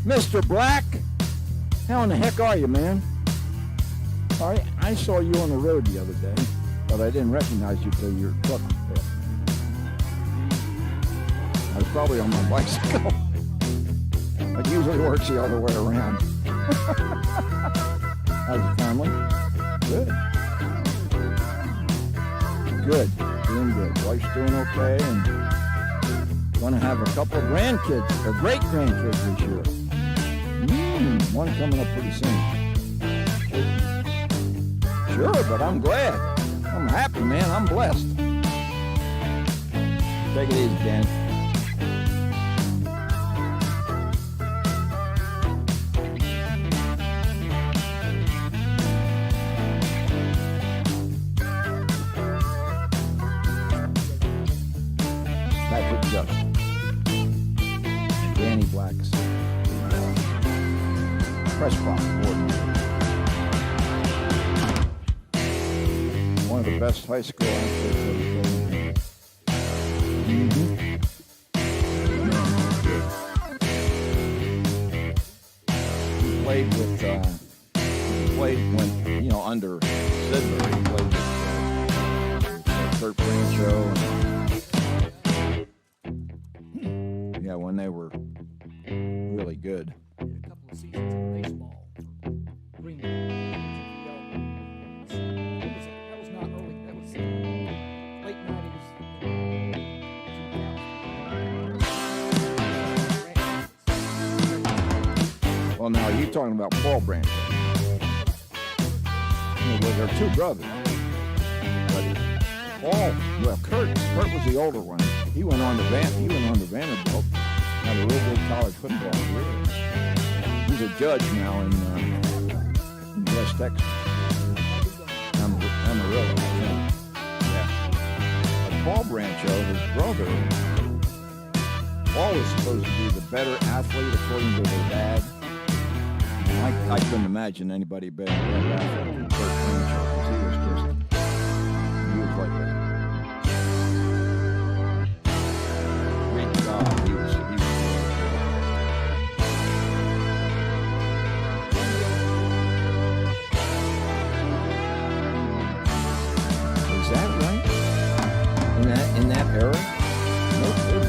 Mr. Black, how in the heck are you, man? All right, I saw you on the road the other day, but I didn't recognize you till your truck was passed. I was probably on my bicycle. It usually works the other way around. How's the family? Good. Good. Doing good. Wife's doing okay, and going to have a couple of grandkids, or great grandkids this year. One coming up pretty soon. Sure, but I'm glad. I'm happy, man. I'm blessed. Take it easy, Danny. Patrick Justin. Danny Black's press box coordinator. One of the best high school athletes ever played. He played with, under Sidler. He played with Kurt Brancho. Yeah, when they were really good. A couple of seasons in baseball for Greenville. That was not early. That was late 90s. Well, now you're talking about Paul Branch. Well, they're two brothers. But Kurt was the older one. He went on to Vanderbilt. Had a real good college football career. He's a judge now in West Texas. Amarillo, I think. Yeah. But Paul Brancho, his brother, Paul was supposed to be the better athlete according to their dad. I couldn't imagine anybody better athlete than Kurt Brancho, because he was like a great God. He was Is that right? In that era? No clue.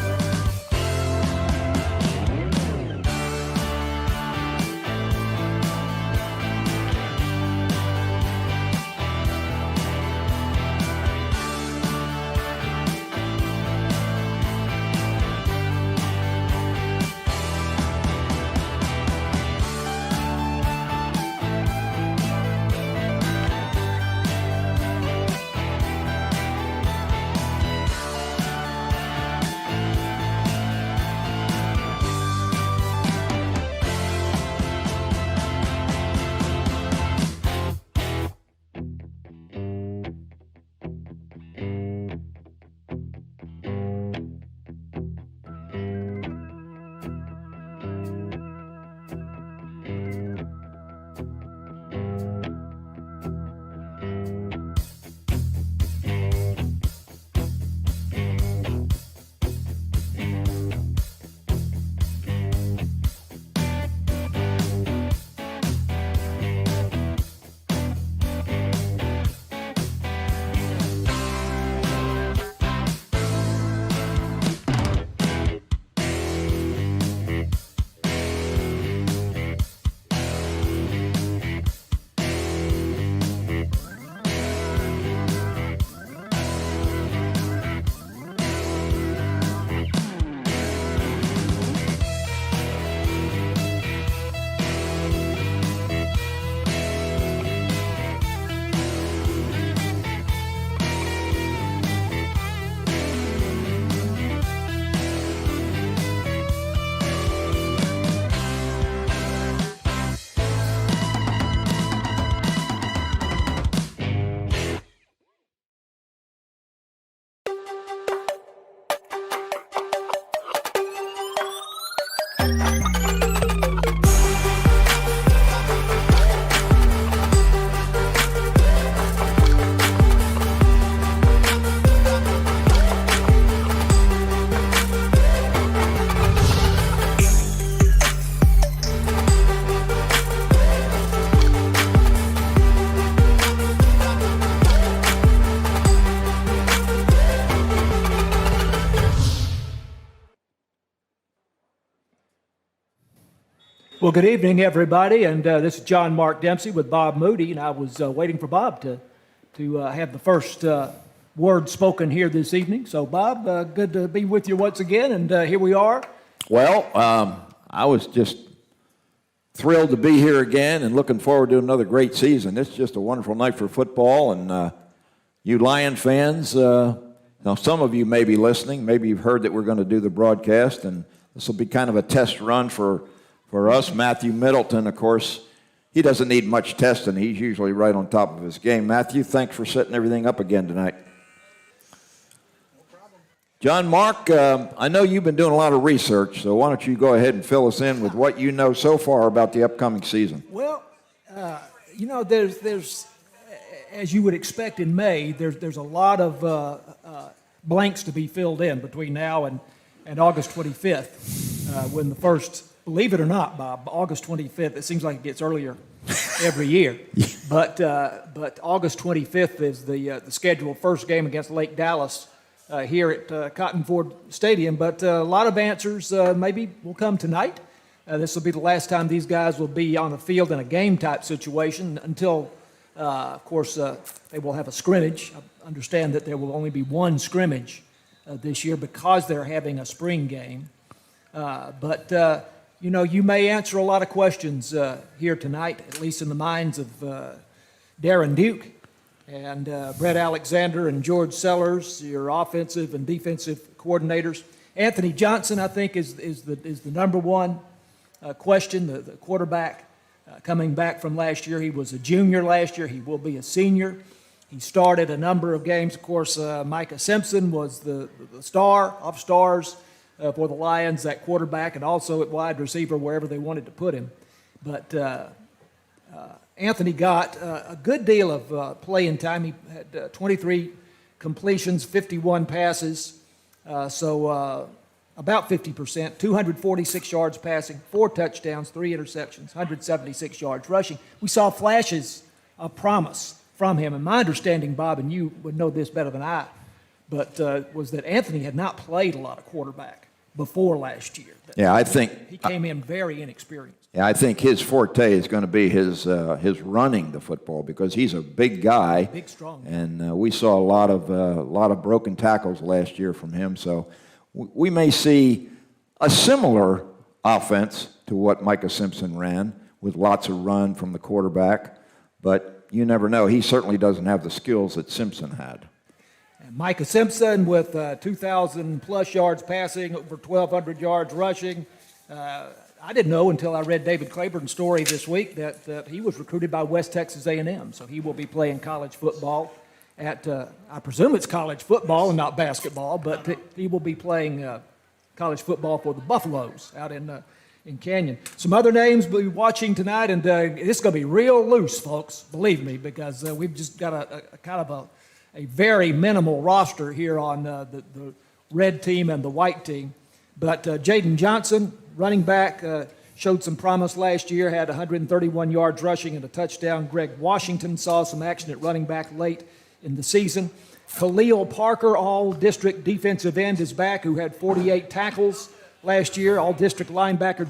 Well, good evening, everybody, and this is John Mark Dempsey with Bob Moody, and I was waiting for Bob to have the first word spoken here this evening. So, Bob, good to be with you once again, and here we are. Well, I was just thrilled to be here again and looking forward to another great season. It's just a wonderful night for football, and you Lion fans, now some of you may be listening. Maybe you've heard that we're going to do the broadcast, and this will be kind of a test run for us. Matthew Middleton, of course, he doesn't need much testing. He's usually right on top of his game. Matthew, thanks for setting everything up again tonight. John Mark, I know you've been doing a lot of research, so why don't you go ahead and fill us in with what you know so far about the upcoming season? Well, there's as you would expect in May, there's a lot of blanks to be filled in between now and August 25th, when the first, believe it or not, Bob, August 25th, it seems like it gets earlier every year, but August 25th is the scheduled first game against Lake Dallas here at Cotton Ford Stadium, but a lot of answers maybe will come tonight. This will be the last time these guys will be on the field in a game-type situation until, of course, they will have a scrimmage. I understand that there will only be one scrimmage this year because they're having a spring game. But you may answer a lot of questions here tonight, at least in the minds of Darren Duke and Brett Alexander and George Sellers, your offensive and defensive coordinators. Anthony Johnson, I think, is the number one question, the quarterback coming back from last year. He was a junior last year. He will be a senior. He started a number of games. Of course, Micah Simpson was the star of stars for the Lions, that quarterback, and also at wide receiver wherever they wanted to put him. But Anthony got a good deal of playing time. He had 23 completions, 51 passes, so about 50%, 246 yards passing, 4 touchdowns, 3 interceptions, 176 yards rushing. We saw flashes of promise from him, and my understanding, Bob, and you would know this better than I, but was that Anthony had not played a lot of quarterback before last year. Yeah, I think he came in very inexperienced. Yeah, I think his forte is going to be his running the football, because he's a big guy, big, strong, and we saw a lot of broken tackles last year from him. So we may see a similar offense to what Micah Simpson ran, with lots of run from the quarterback, but you never know. He certainly doesn't have the skills that Simpson had. And Micah Simpson with 2,000-plus yards passing, over 1,200 yards rushing. I didn't know until I read David Claiborne's story this week that he was recruited by West Texas A&M, so he will be playing college football at, I presume it's college football and not basketball, but he will be playing college football for the Buffaloes out in Canyon. Some other names we'll be watching tonight, and it's going to be real loose, folks, believe me, because we've just got a kind of a very minimal roster here on the red team and the white team. But Jaden Johnson, running back, showed some promise last year, had 131 yards rushing and a touchdown. Greg Washington saw some action at running back late in the season. Khalil Parker, all-district defensive end, is back, who had 48 tackles last year. All-district linebacker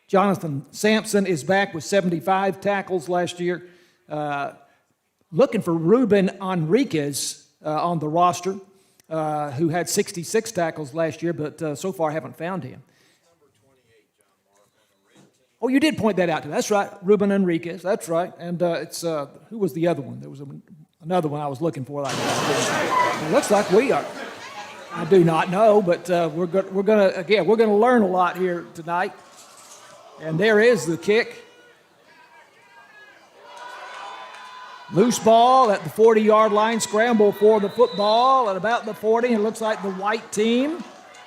Jonathan Sampson is back with 75 tackles last year. Looking for Ruben Enriquez on the roster, who had 66 tackles last year, but so far haven't found him. Oh, you did point that out to me. That's right, Ruben Enriquez. That's right. And it's who was the other one? There was another one I was looking for. It looks like we are. I do not know, but we're gonna learn a lot here tonight. And there is the kick. Loose ball at the 40-yard line, scramble for the football at about the 40. It looks like the white team,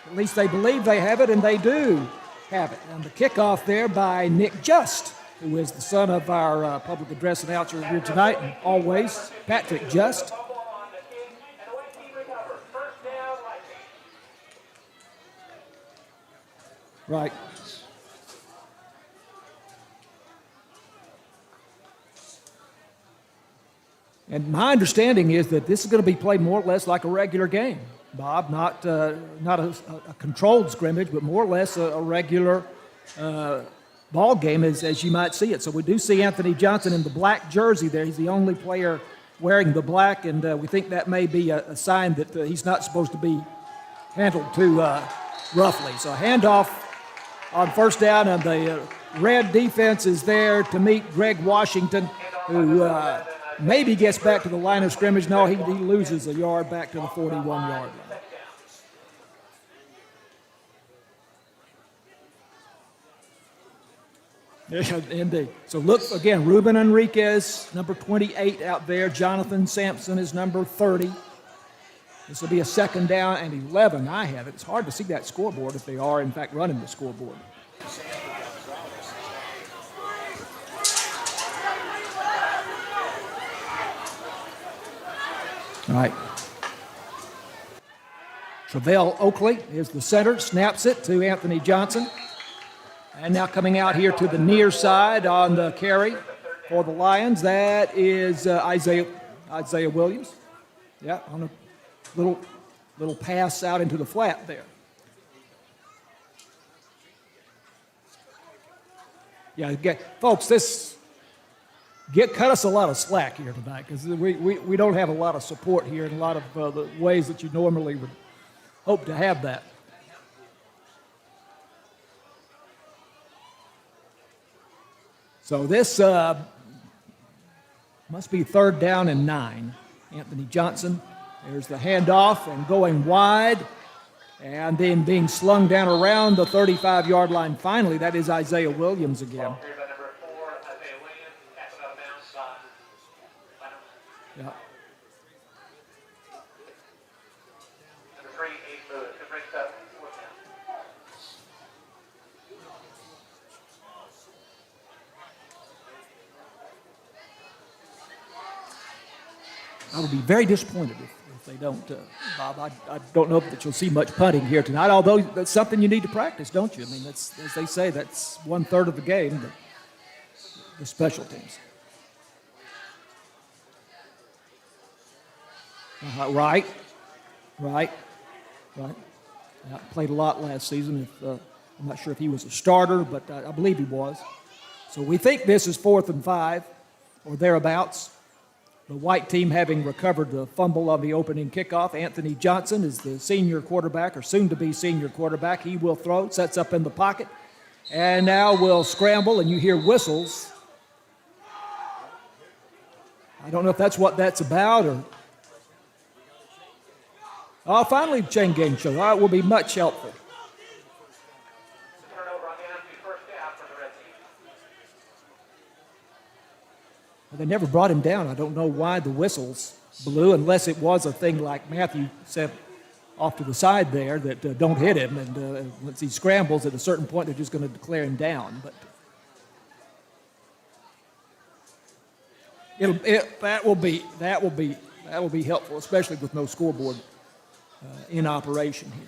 at least they believe they have it, and they do have it. And the kickoff there by Nick Just, who is the son of our public address announcer here tonight, and always, Patrick Just. Right. And my understanding is that this is going to be played more or less like a regular game, Bob, not a controlled scrimmage, but more or less a regular ball game as you might see it. So we do see Anthony Johnson in the black jersey there. He's the only player wearing the black, and we think that may be a sign that he's not supposed to be handled too roughly. So handoff on first down, and the red defense is there to meet Greg Washington, who maybe gets back to the line of scrimmage. No, he loses a yard back to the 41-yard line. Yeah, indeed. So look, again, Ruben Enriquez, number 28 out there. Jonathan Sampson is number 30. This will be a second down and 11. I have it. It's hard to see that scoreboard if they are, in fact, running the scoreboard. All right. Travell Oakley is the center, snaps it to Anthony Johnson. And now coming out here to the near side on the carry for the Lions, that is Isaiah Williams. Yeah, on a little pass out into the flat there. Yeah, folks, cut us a lot of slack here tonight, because we don't have a lot of support here in a lot of the ways that you normally would hope to have that. So this must be third down and 9. Anthony Johnson, there's the handoff and going wide, and then being slung down around the 35-yard line. Finally, that is Isaiah Williams again. Yeah. I would be very disappointed if they don't, Bob. I don't know that you'll see much punting here tonight, although that's something you need to practice, don't you? I mean, that's, as they say, that's 1/3 of the game, the special teams. Right. Yeah, played a lot last season. I'm not sure if he was a starter, but I believe he was. So we think this is 4th and 5 or thereabouts. The white team having recovered the fumble on the opening kickoff. Anthony Johnson is the senior quarterback, or soon-to-be senior quarterback. He will throw, sets up in the pocket, and now will scramble, and you hear whistles. I don't know if that's what that's about, or... Oh, finally, chain gang show. That will be much helpful. Well, they never brought him down. I don't know why the whistles blew, unless it was a thing like Matthew said off to the side there, that don't hit him, and once he scrambles at a certain point, they're just going to declare him down. But that will be helpful, especially with no scoreboard in operation here.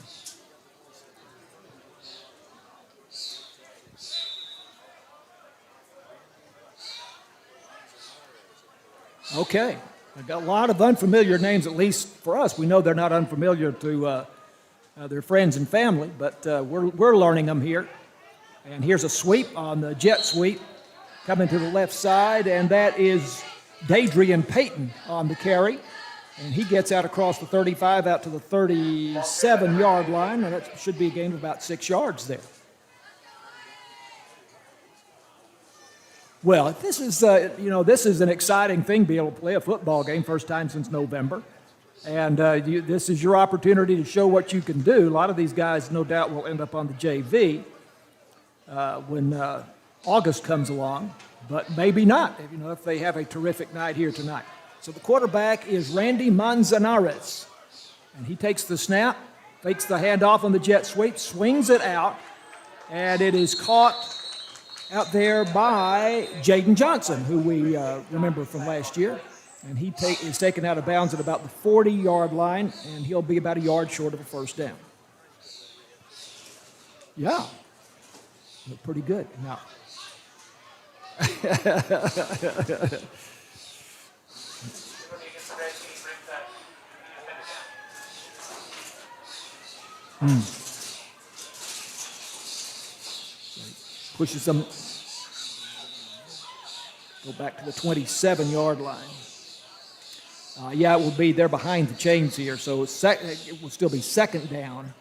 Okay, I've got a lot of unfamiliar names, at least for us. We know they're not unfamiliar to their friends and family, but we're learning them here. And here's a sweep on the jet sweep coming to the left side, and that is Dadrian Payton on the carry. And he gets out across the 35 out to the 37-yard line, and that should be a gain of about 6 yards there. Well, this is, this is an exciting thing, be able to play a football game, first time since November. And this is your opportunity to show what you can do. A lot of these guys, no doubt, will end up on the JV when August comes along, but maybe not, if they have a terrific night here tonight. So the quarterback is Randy Manzanares, and he takes the snap, fakes the handoff on the jet sweep, swings it out, and it is caught out there by Jaden Johnson, who we remember from last year. And he is taken out of bounds at about the 40-yard line, and he'll be about a yard short of a first down. Yeah, look pretty good. Now, pushes them Go back to the 27-yard line. Yeah, it will be, they're behind the chains here, so it will still be second down.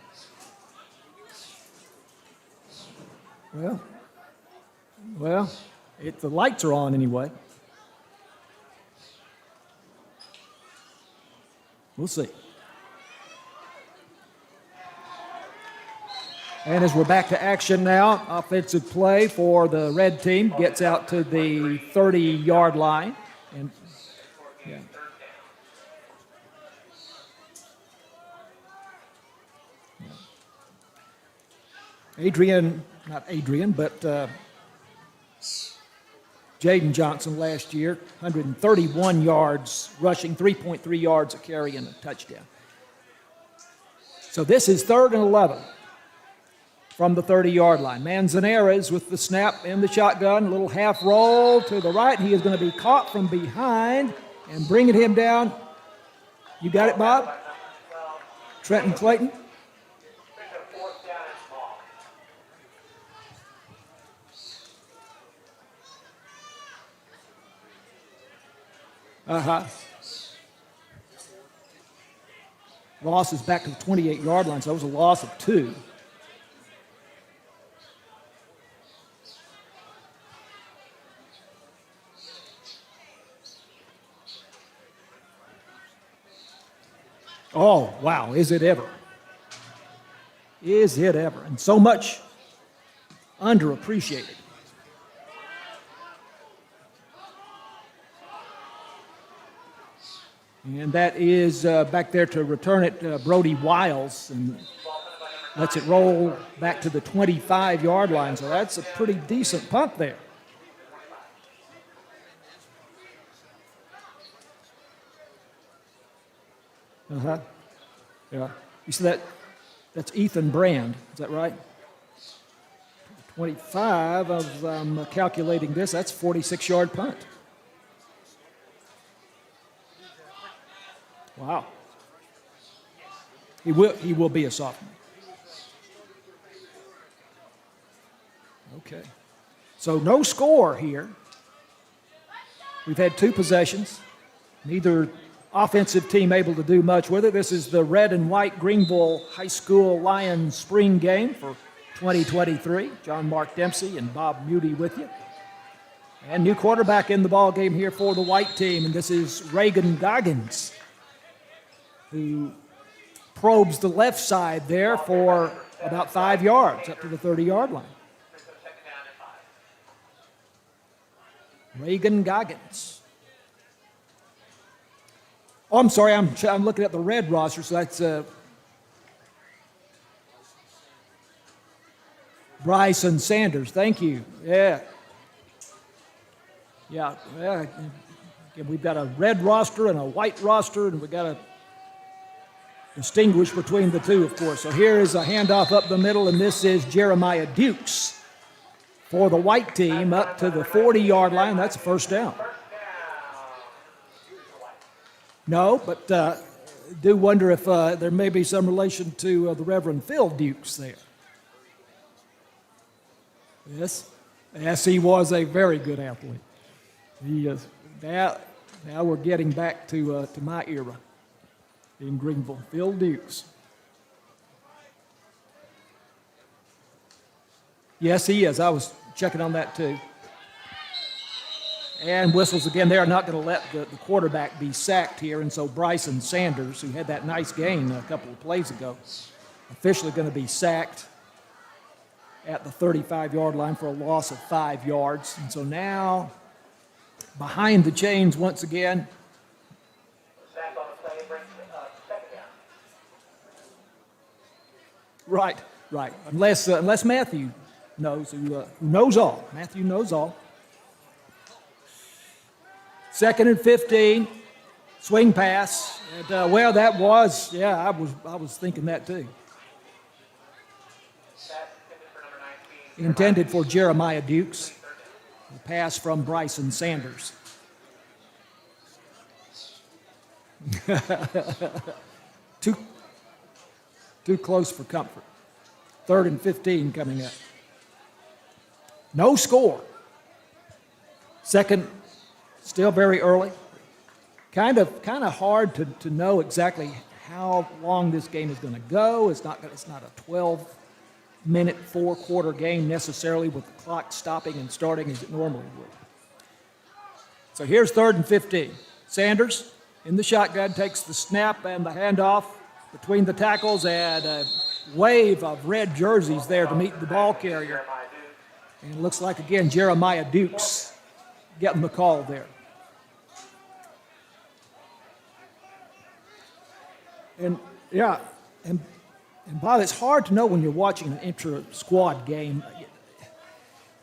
Well, the lights are on anyway. We'll see. And as we're back to action now, offensive play for the red team gets out to the 30-yard line. And yeah. Not Adrian, but Jaden Johnson last year, 131 yards rushing, 3.3 yards a carry and a touchdown. So this is 3rd and 11 from the 30-yard line. Manzanares with the snap in the shotgun, a little half roll to the right. He is going to be caught from behind and bringing him down. You got it, Bob? Trenton Clayton. Loss is back to the 28-yard line, so that was a loss of 2. Oh, wow, is it ever? Is it ever? And so much underappreciated. And that is back there to return it, Brody Wiles, and lets it roll back to the 25-yard line. So that's a pretty decent punt there. Yeah. You see that? That's Ethan Brand. Is that right? 25 of calculating this. That's 46-yard punt. Wow. He will be a sophomore. Okay. So no score here. We've had 2 possessions. Neither offensive team able to do much with it. This is the red and white Greenville High School Lions spring game for 2023. John Mark Dempsey and Bob Muty with you. And new quarterback in the ball game here for the white team, and this is Reagan Goggins, who probes the left side there for about 5 yards up to the 30-yard line. Reagan Goggins. Oh, I'm sorry, I'm looking at the red roster, so that's Bryson Sanders. Thank you. Yeah. Again, we've got a red roster and a white roster, and we've got to distinguish between the two, of course. So here is a handoff up the middle, and this is Jeremiah Dukes for the white team up to the 40-yard line. That's a first down. No, but do wonder if there may be some relation to the Reverend Phil Dukes there. Yes, he was a very good athlete. He is. Now we're getting back to my era in Greenville. Phil Dukes. Yes, he is. I was checking on that too. And whistles again. They are not going to let the quarterback be sacked here, and so Bryson Sanders, who had that nice gain a couple of plays ago, officially going to be sacked at the 35-yard line for a loss of 5 yards. And so now, behind the chains once again. Sack on the play brings second down. Right. Unless Matthew knows, who knows all. Matthew knows all. 2nd and 15, swing pass. And, that was, I was thinking that too. Intended for Jeremiah Dukes. The pass from Bryson Sanders. Too close for comfort. 3rd and 15 coming up. No score. Second Still very early. Kind of hard to know exactly how long this game is going to go. It's not a 12-minute, four-quarter game necessarily with the clock stopping and starting as it normally would. So here's 3rd and 15. Sanders in the shotgun takes the snap and the handoff between the tackles, and a wave of red jerseys there to meet the ball carrier. And it looks like, again, Jeremiah Dukes getting the call there. And, yeah, and Bob, it's hard to know when you're watching an intra-squad game.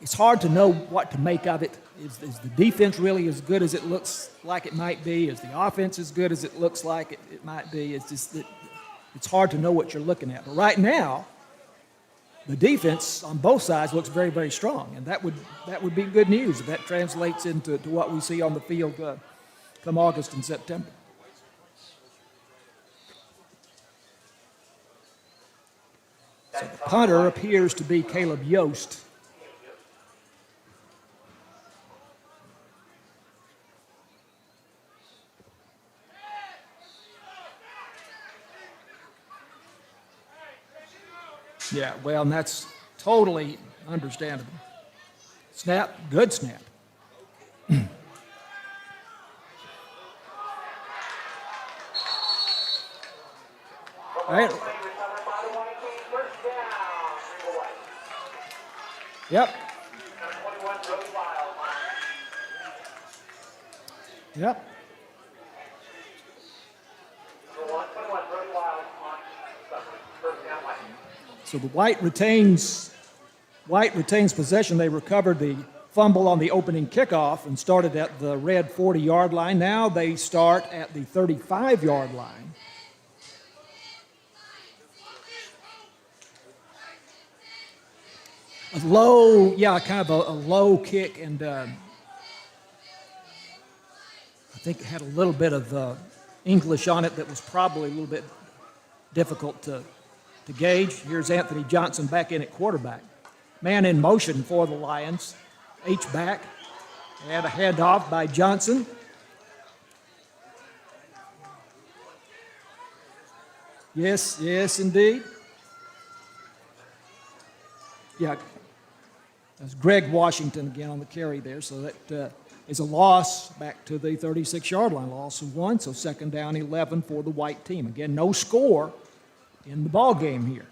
It's hard to know what to make of it. Is the defense really as good as it looks like it might be? Is the offense as good as it looks like it might be? It's just that it's hard to know what you're looking at. But right now, the defense on both sides looks very, very strong, and that would be good news if that translates into what we see on the field come August and September. So the punter appears to be Caleb Yost. Yeah, well, and that's totally understandable. Snap, good snap. Right. Yep. Yep. So the White retains possession. They recovered the fumble on the opening kickoff and started at the red 40-yard line. Now they start at the 35-yard line. A low, kind of a low kick, and I think it had a little bit of English on it that was probably a little bit difficult to gauge. Here's Anthony Johnson back in at quarterback. Man in motion for the Lions. H-back. And a handoff by Johnson. Yes, indeed. Yeah, that's Greg Washington again on the carry there. So that is a loss back to the 36-yard line. Loss of 1, so 2nd down 11 for the White team. Again, no score in the ball game here.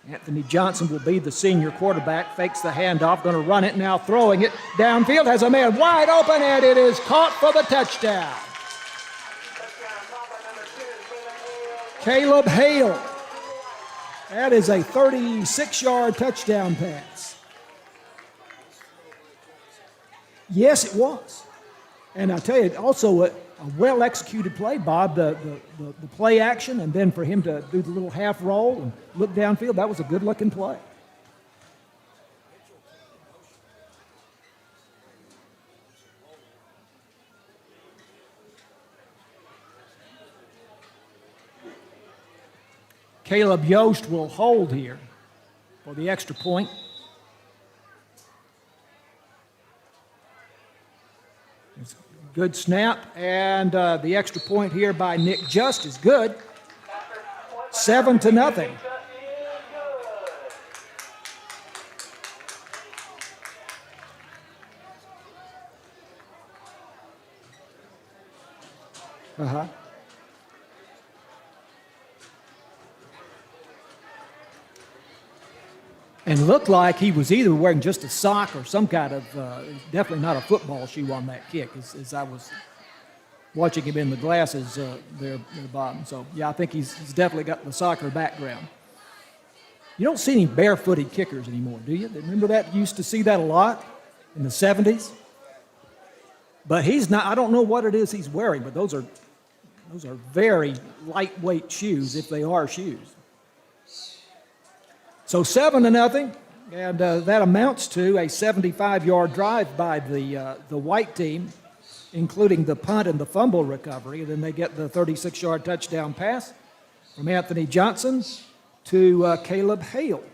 Anthony Johnson will be the senior quarterback, fakes the handoff, going to run it, now throwing it downfield, has a man wide open, and it is caught for the touchdown. Caleb Hale. That is a 36-yard touchdown pass. Yes, it was. And I tell you, also a well-executed play, Bob, the play action, and then for him to do the little half roll and look downfield, that was a good-looking play. Caleb Yost will hold here for the extra point. It's a good snap, and the extra point here by Nick Just is good. 7-0. And looked like he was either wearing just a sock or some kind of, definitely not a football shoe on that kick, as I was watching him in the glasses there at the bottom. So, yeah, I think he's definitely got the soccer background. You don't see any barefooted kickers anymore, do you? Remember that? You used to see that a lot in the 70s. But he's not, I don't know what it is he's wearing, but those are very lightweight shoes, if they are shoes. So 7-0, and that amounts to a 75-yard drive by the White team. including the punt and the fumble recovery. And then they get the 36-yard touchdown pass from Anthony Johnson to Caleb Hale.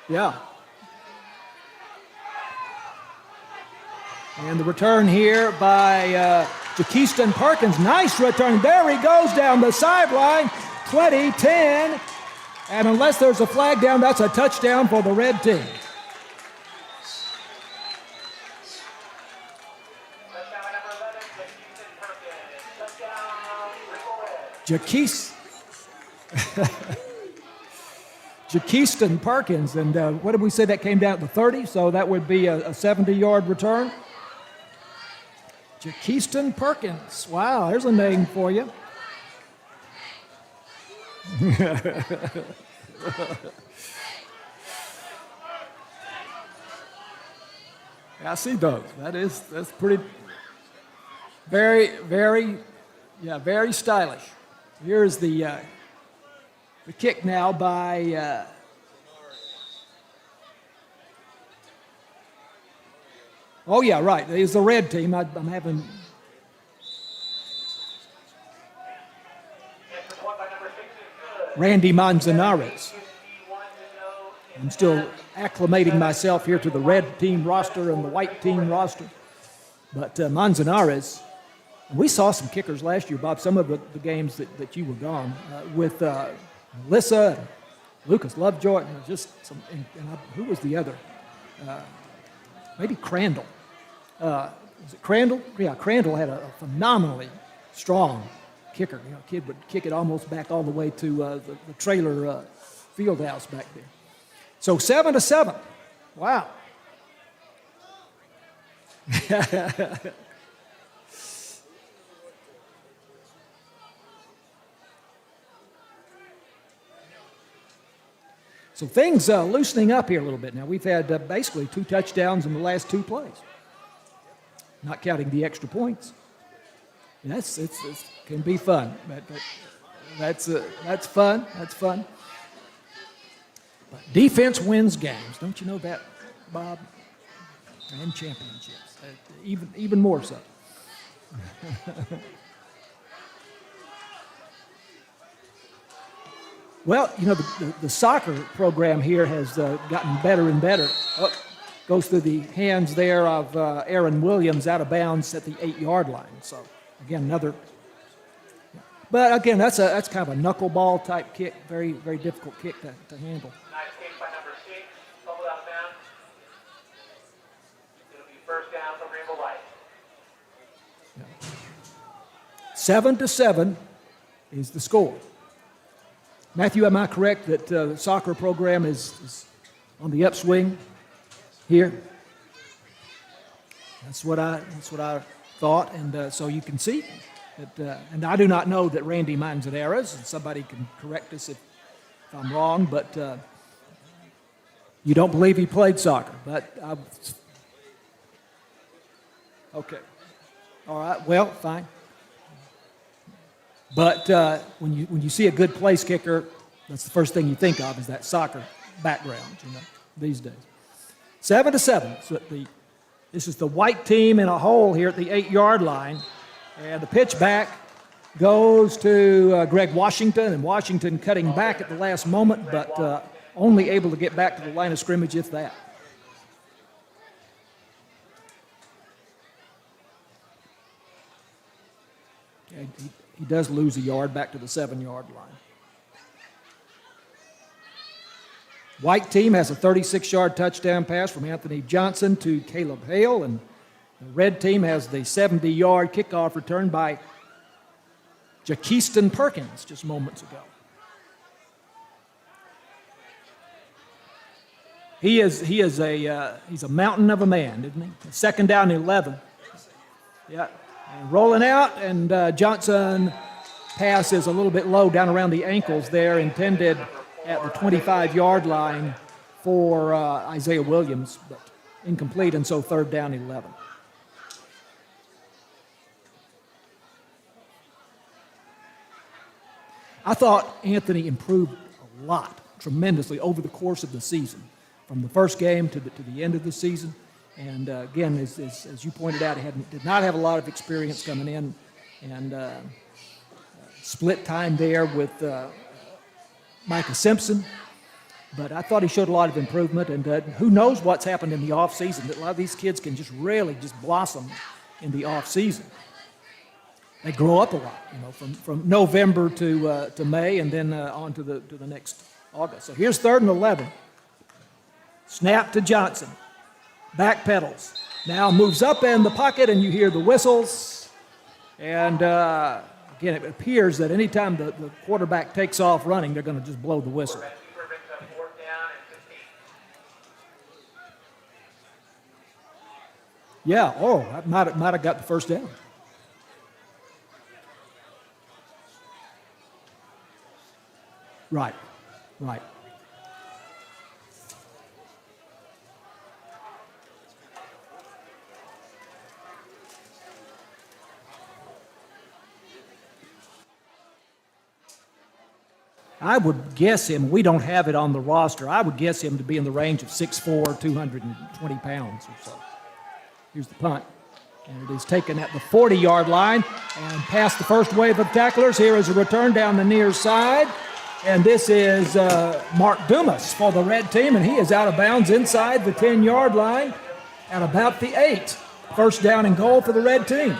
Yeah. And the return here by Jaquiston Perkins. Nice return. There he goes down the sideline. 20, 10. And unless there's a flag down, that's a touchdown for the red team. Touchdown number 11, Jaquiston Perkins. Touchdown, Greenville Red. Jaquiston Perkins. And what did we say that came down at the 30? So that would be a 70-yard return. Jaquiston Perkins. Wow, there's a name for you. I see those. That's pretty, very stylish. Here's the kick now by oh yeah, right. It's the red team. I'm having Randy Manzanares. I'm still acclimating myself here to the red team roster and the white team roster. But Manzanares, we saw some kickers last year, Bob, some of the games that you were gone, with Melissa, and Lucas Lovejoy, and just some, who was the other? Maybe Crandall. Was it Crandall? Yeah, Crandall had a phenomenally strong kicker. You know, kid would kick it almost back all the way to the trailer field house back there. So 7-7. Wow. So things loosening up here a little bit now. We've had basically 2 touchdowns in the last 2 plays, not counting the extra points. And it can be fun. That's fun. That's fun. But defense wins games. Don't you know that, Bob? And championships, even more so. Well, you know, the soccer program here has gotten better and better. Oh, goes through the hands there of Aaron Williams out of bounds at the 8-yard line. So, again, another. But, again, that's kind of a knuckleball type kick, very, very difficult kick to handle. Nice kick by number 6, fumbled out of bounds. It'll be first down for Greenville White. 7-7 is the score. Matthew, am I correct that the soccer program is on the upswing here? That's what I thought, and so you can see that. And I do not know that Randy Manzanares, and somebody can correct us if I'm wrong, but you don't believe he played soccer. But okay, all right, well, fine. But when you see a good place kicker, that's the first thing you think of is that soccer background, you know, these days. 7-7. So this is the white team in a hole here at the 8-yard line. And the pitch back goes to Greg Washington, and Washington cutting back at the last moment, but only able to get back to the line of scrimmage, if that. Okay, he does lose a yard back to the 7-yard line. White team has a 36-yard touchdown pass from Anthony Johnson to Caleb Hale, and the red team has the 70-yard kickoff return by Jaquiston Perkins just moments ago. He's a mountain of a man, isn't he? Second down 11. Yeah. And rolling out, and Johnson pass is a little bit low down around the ankles there, intended at the 25-yard line for Isaiah Williams, but incomplete, and so third down 11. I thought Anthony improved a lot, tremendously, over the course of the season, from the first game to the end of the season. And again, as you pointed out, he did not have a lot of experience coming in, and split time there with Micah Simpson. But I thought he showed a lot of improvement, and who knows what's happened in the offseason. A lot of these kids can just really just blossom in the offseason. They grow up a lot, from November to May, and then on to the next August. So here's 3rd and 11. Snap to Johnson. Back pedals. Now moves up in the pocket, and you hear the whistles. And again, it appears that anytime the quarterback takes off running, they're going to just blow the whistle. Keeper brings up 4th down and 15. Yeah, I might have got the first down. Right. I would guess him, we don't have it on the roster, I would guess him to be in the range of 6'4", 220 pounds or so. Here's the punt. And it is taken at the 40-yard line and past the first wave of tacklers. Here is a return down the near side. And this is Mark Dumas for the red team, and he is out of bounds inside the 10-yard line at about the 8. First down and goal for the red team.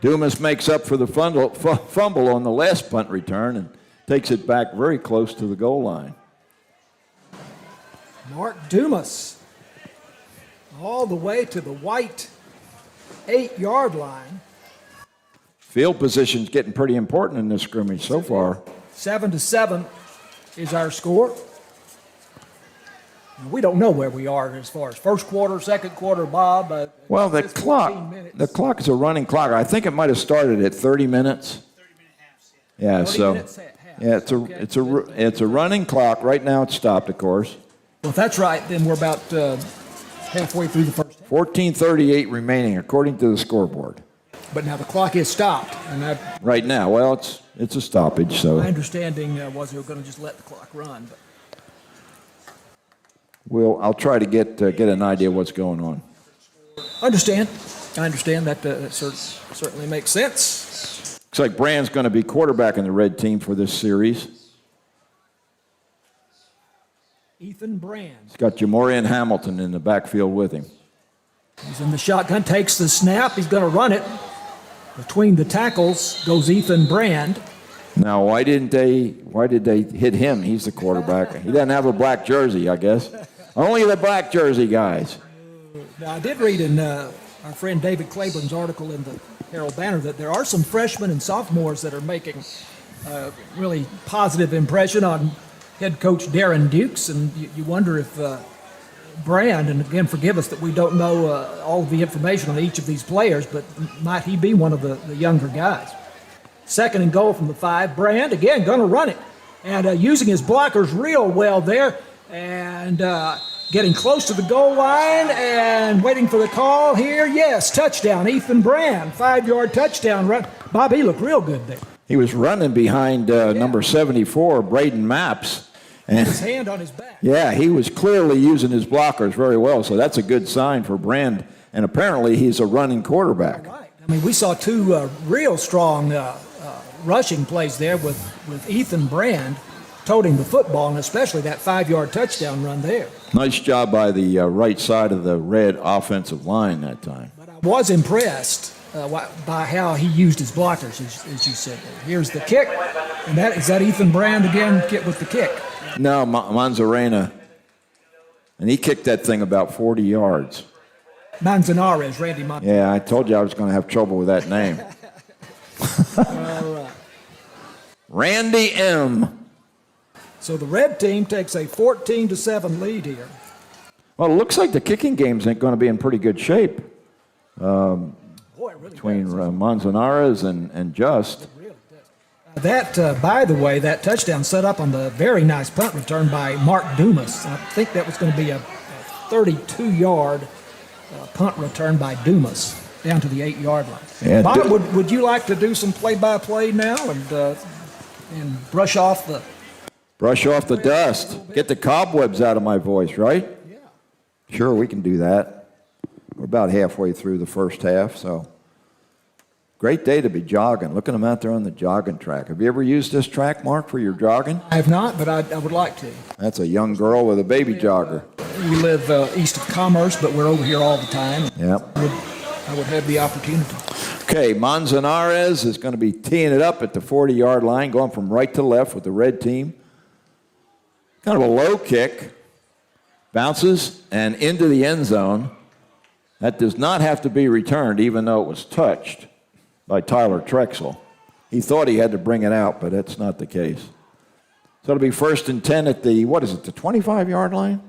Dumas makes up for the fumble on the last punt return and takes it back very close to the goal line. Mark Dumas all the way to the white 8-yard line. Field position's getting pretty important in this scrimmage so far. 7-7 is our score. We don't know where we are as far as first quarter, second quarter, Bob. Well, the it's 14 clock minutes. is a running clock. I think it might have started at 30 minutes. 30-minute halves, Yeah, 30 so minutes at half. yeah, it's a running clock. Right now it's stopped, of course. Well, if that's right, then we're about halfway through the first half. 14:38 remaining according to the scoreboard. But now the clock is stopped, and that, Right now, well, it's a stoppage, so my understanding was they were going to just let the clock run. But I'll try to get an idea what's going on. I understand that certainly makes sense. Looks like Brand's going to be quarterback in the red team for this series. Ethan Brand. He's got Jamorian Hamilton in the backfield with him. He's in the shotgun, takes the snap. He's going to run it. Between the tackles goes Ethan Brand. Now, why did they hit him? He's the quarterback. He doesn't have a black jersey, I guess. Only the black jersey guys. Now, I did read in our friend David Claiborne's article in the Herald Banner that there are some freshmen and sophomores that are making a really positive impression on head coach Darren Dukes, and you wonder if Brand, and again, forgive us that we don't know all of the information on each of these players, but might he be one of the younger guys? 2nd and goal from the 5. Brand, again, going to run it, and using his blockers real well there, and getting close to the goal line, and waiting for the call here. Yes, touchdown, Ethan Brand, 5-yard touchdown run. Bob, he looked real good there. He was running behind number 74, Braden Maps. And His hand on his back. yeah, he was clearly using his blockers very well, so that's a good sign for Brand. And apparently he's a running quarterback. Right. I mean, we saw two real strong rushing plays there with Ethan Brand toting the football, and especially that 5-yard touchdown run there. Nice job by the right side of the red offensive line that time. But I was impressed by how he used his blockers, as you said. Here's the kick, and is that Ethan Brand again with the kick? No, Manzarena. And he kicked that thing about 40 yards. Manzanares, Randy Manzanares. Yeah, I told you I was going to have trouble with that name. All right. Randy M. So the red team takes a 14-7 lead here. Well, it looks like the kicking game's going to be in pretty good shape Boy, it really between does. Manzanares and Just. It really does. That, by the way, that touchdown set up on the very nice punt return by Mark Dumas. I think that was going to be a 32-yard punt return by Dumas down to the 8-yard line. Yeah, Bob, would you like to do some play-by-play now and and brush off the, Brush off the dust. Get the cobwebs out of my voice, right? yeah. Sure, we can do that. We're about halfway through the first half, so. Great day to be jogging. Look at them out there on the jogging track. Have you ever used this track, Mark, for your jogging? I have not, but I would like to. That's a young girl with a baby jogger. We live east of Commerce, but we're over here all the time. Yep. I would have the opportunity. Okay, Manzanares is going to be teeing it up at the 40-yard line, going from right to left with the red team. Kind of a low kick. Bounces and into the end zone. That does not have to be returned, even though it was touched by Tyler Trexel. He thought he had to bring it out, but that's not the case. So it'll be 1st and 10 at the, what is it, the 25-yard line?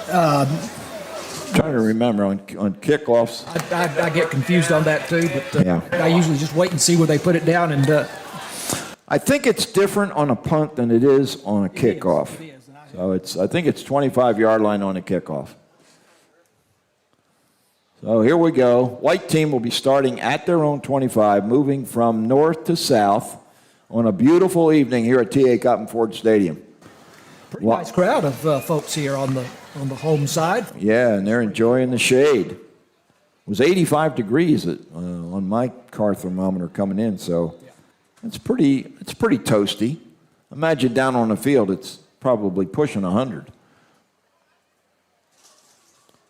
Trying to remember on kickoffs. I get confused on that too, but Yeah. I usually just wait and see where they put it down. And I think it's different on a punt than it is on a kickoff. It is. So I think it's 25-yard line on a kickoff. So here we go. White team will be starting at their own 25, moving from north to south on a beautiful evening here at T.A. Cotton Ford Stadium. Pretty nice crowd of folks here on the home side. Yeah, and they're enjoying the shade. It was 85 degrees on my car thermometer coming in, so it's pretty toasty. Imagine down on the field, it's probably pushing 100.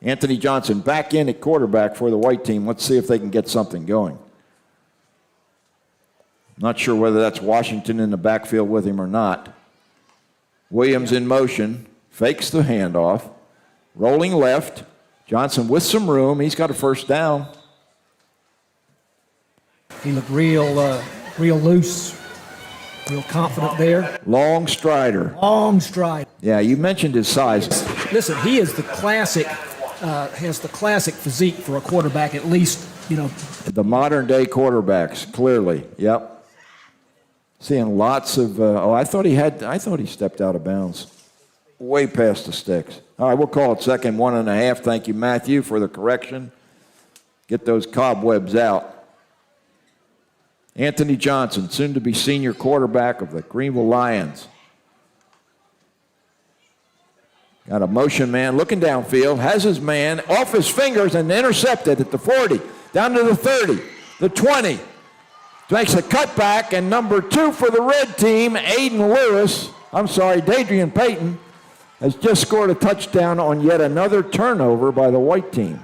Anthony Johnson back in at quarterback for the white team. Let's see if they can get something going. Not sure whether that's Washington in the backfield with him or not. Williams in motion, fakes the handoff, rolling left. Johnson with some room. He's got a first down. He looked real loose, real confident there. Long strider. Long stride. Yeah, you mentioned his size. Listen, he is the classic, has the classic physique for a quarterback, at least, you know. The modern day quarterbacks, clearly. Yep. Seeing lots of, I thought he stepped out of bounds. Way past the sticks. All right, we'll call it 2nd, 1.5. Thank you, Matthew, for the correction. Get those cobwebs out. Anthony Johnson, soon to be senior quarterback of the Greenville Lions. Got a motion man looking downfield, has his man off his fingers and intercepted at the 40, down to the 30, the 20. Makes a cutback, and number 2 for the red team, Dadrian Payton, has just scored a touchdown on yet another turnover by the white team.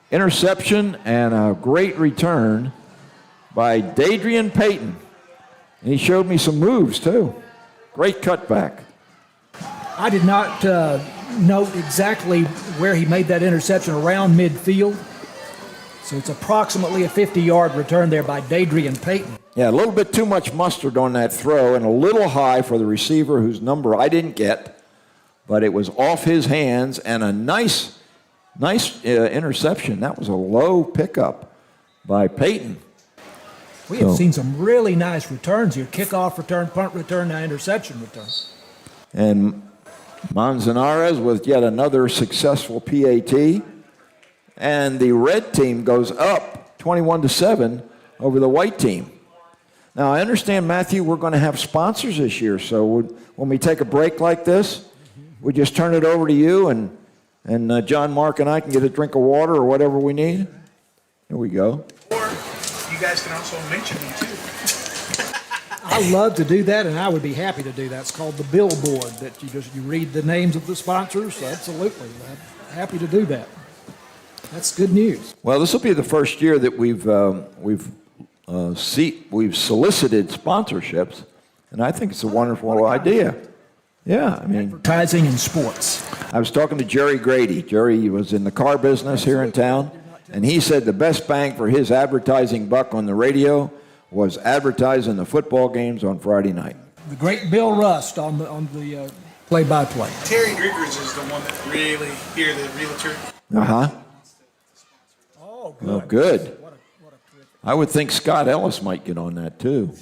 Interception and a great return by Dadrian Payton. And he showed me some moves, too. Great cutback. I did not note exactly where he made that interception, around midfield. So it's approximately a 50-yard return there by Dadrian Payton. Yeah, a little bit too much mustard on that throw and a little high for the receiver whose number I didn't get, but it was off his hands and a nice interception. That was a low pickup by Payton. We have seen some really nice returns here. Kickoff return, punt return, now interception return. And Manzanares with yet another successful PAT. And the red team goes up 21-7 over the white team. Now, I understand, Matthew, we're going to have sponsors this year, so when we take a break like this, we just turn it over to you, and John, Mark, and I can get a drink of water or whatever we need. Here we go. Or you guys can also mention me, too. I love to do that, and I would be happy to do that. It's called the billboard, that you read the names of the sponsors. Absolutely. I'm happy to do that. That's good news. Well, this will be the first year that we've solicited sponsorships, and I think it's a wonderful idea. Yeah, I mean, Advertising in sports. I was talking to Jerry Grady. Jerry was in the car business here in town, and he said the best bang for his advertising buck on the radio was advertising the football games on Friday night. The great Bill Rust on the play-by-play. Terry Griggers is the one that really, here, the realtor. Uh-huh. Oh, good. Well, good. What a terrific. I would think Scott Ellis might get on that, too.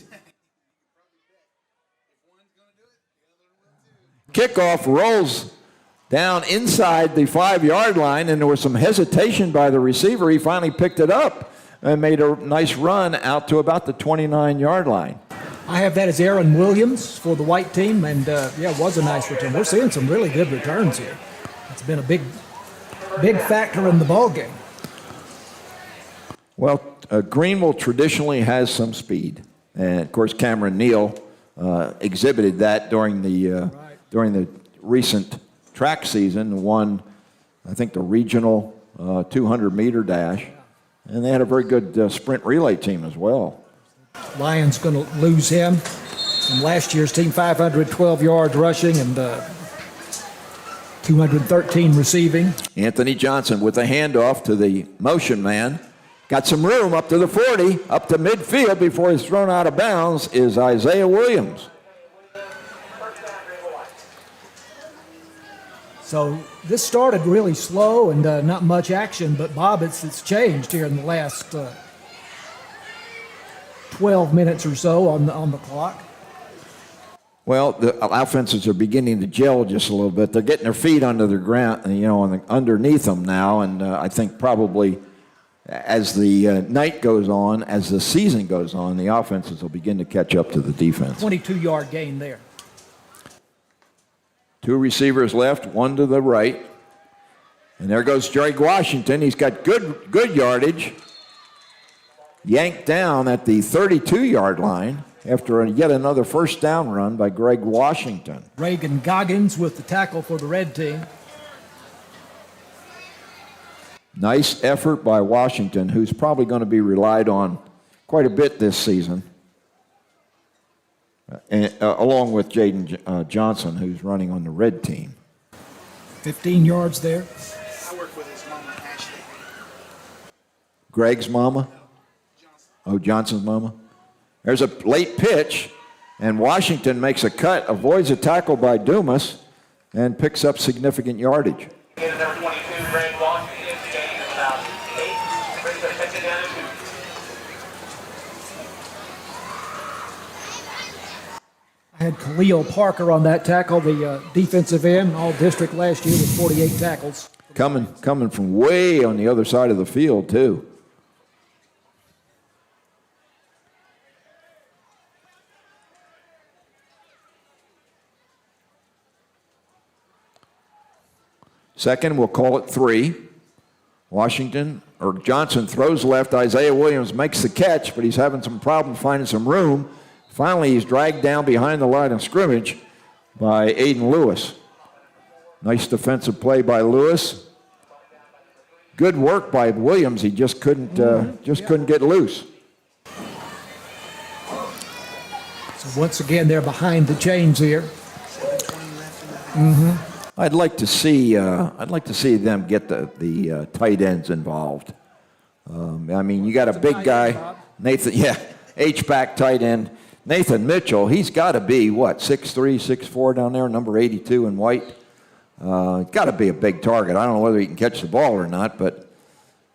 Kickoff rolls down inside the 5-yard line, and there was some hesitation by the receiver. He finally picked it up and made a nice run out to about the 29-yard line. I have that as Aaron Williams for the white team, and yeah, it was a nice return. We're seeing some really good returns here. It's been a big factor in the ball game. Well, Greenville traditionally has some speed, and of course Cameron Neal exhibited that during the recent track season. Won, I think, the regional 200-meter dash, and they had a very good sprint relay team as well. Lions going to lose him from last year's team, 512 yards rushing and 213 receiving. Anthony Johnson with a handoff to the motion man. Got some room up to the 40, up to midfield before he's thrown out of bounds is Isaiah Williams. So this started really slow and not much action, but Bob, it's changed here in the last 12 minutes or so on the clock. Well, the offenses are beginning to gel just a little bit. They're getting their feet under the ground, underneath them now, and I think probably as the night goes on, as the season goes on, the offenses will begin to catch up to the defense. 22-yard gain there. 2 receivers left, 1 to the right. And there goes Drake Washington. He's got good yardage. Yanked down at the 32-yard line after yet another first down run by Greg Washington. Reagan Goggins with the tackle for the red team. Nice effort by Washington, who's probably going to be relied on quite a bit this season, along with Jaden Johnson, who's running on the red team. 15 yards there. I work with his mama, Ashley. Greg's mama? Oh, Johnson's mama? There's a late pitch, and Washington makes a cut, avoids a tackle by Dumas, and picks up significant yardage. Number 22, Greg Washington, gain of about 8, brings the second down to 2. I had Khalil Parker on that tackle, the defensive end, all district last year with 48 tackles. Coming from way on the other side of the field, too. Second, we'll call it 3. Johnson throws left. Isaiah Williams makes the catch, but he's having some problem finding some room. Finally, he's dragged down behind the line of scrimmage by Aiden Lewis. Nice defensive play by Lewis. Good work by Williams. He just couldn't get loose. So once again, they're behind the chains here. I'd like to see them get the tight ends involved. You got a big guy, Nathan. Yeah, H-back tight end Nathan Mitchell. He's got to be 6'3", 6'4" down there, number 82 in white. Got to be a big target. I don't know whether he can catch the ball or not, but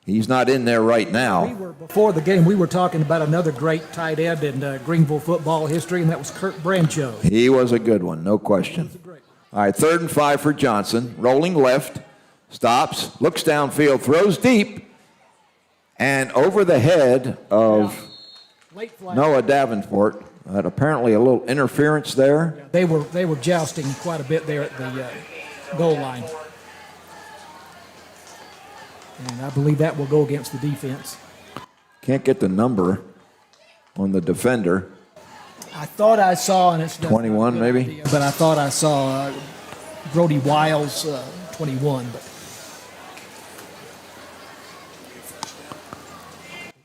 he's not in there right now. Before the game, we were talking about another great tight end in Greenville football history, and that was Kurt Brancho. He was a good one, no question. All right, 3rd and 5 for Johnson. Rolling left, stops, looks downfield, throws deep, and over the head of Noah Davenport. Apparently a little interference there. Yeah, they were jousting quite a bit there at the goal line. And I believe that will go against the defense. Can't get the number on the defender. I thought I saw, and it's 21 maybe? idea, but I thought I saw Brody Wiles, 21. But.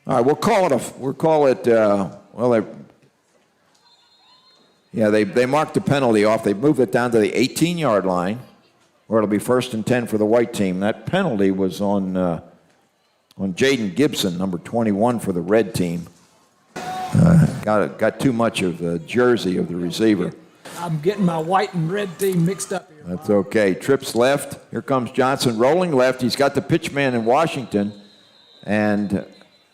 All right, they marked the penalty off. They moved it down to the 18-yard line, where it'll be 1st and 10 for the white team. That penalty was on Jaden Gibson, number 21 for the red team. Got too much of the jersey of the receiver. I'm getting my white and red team mixed up here. That's okay. Trips left. Here comes Johnson rolling left. He's got the pitch man in Washington, and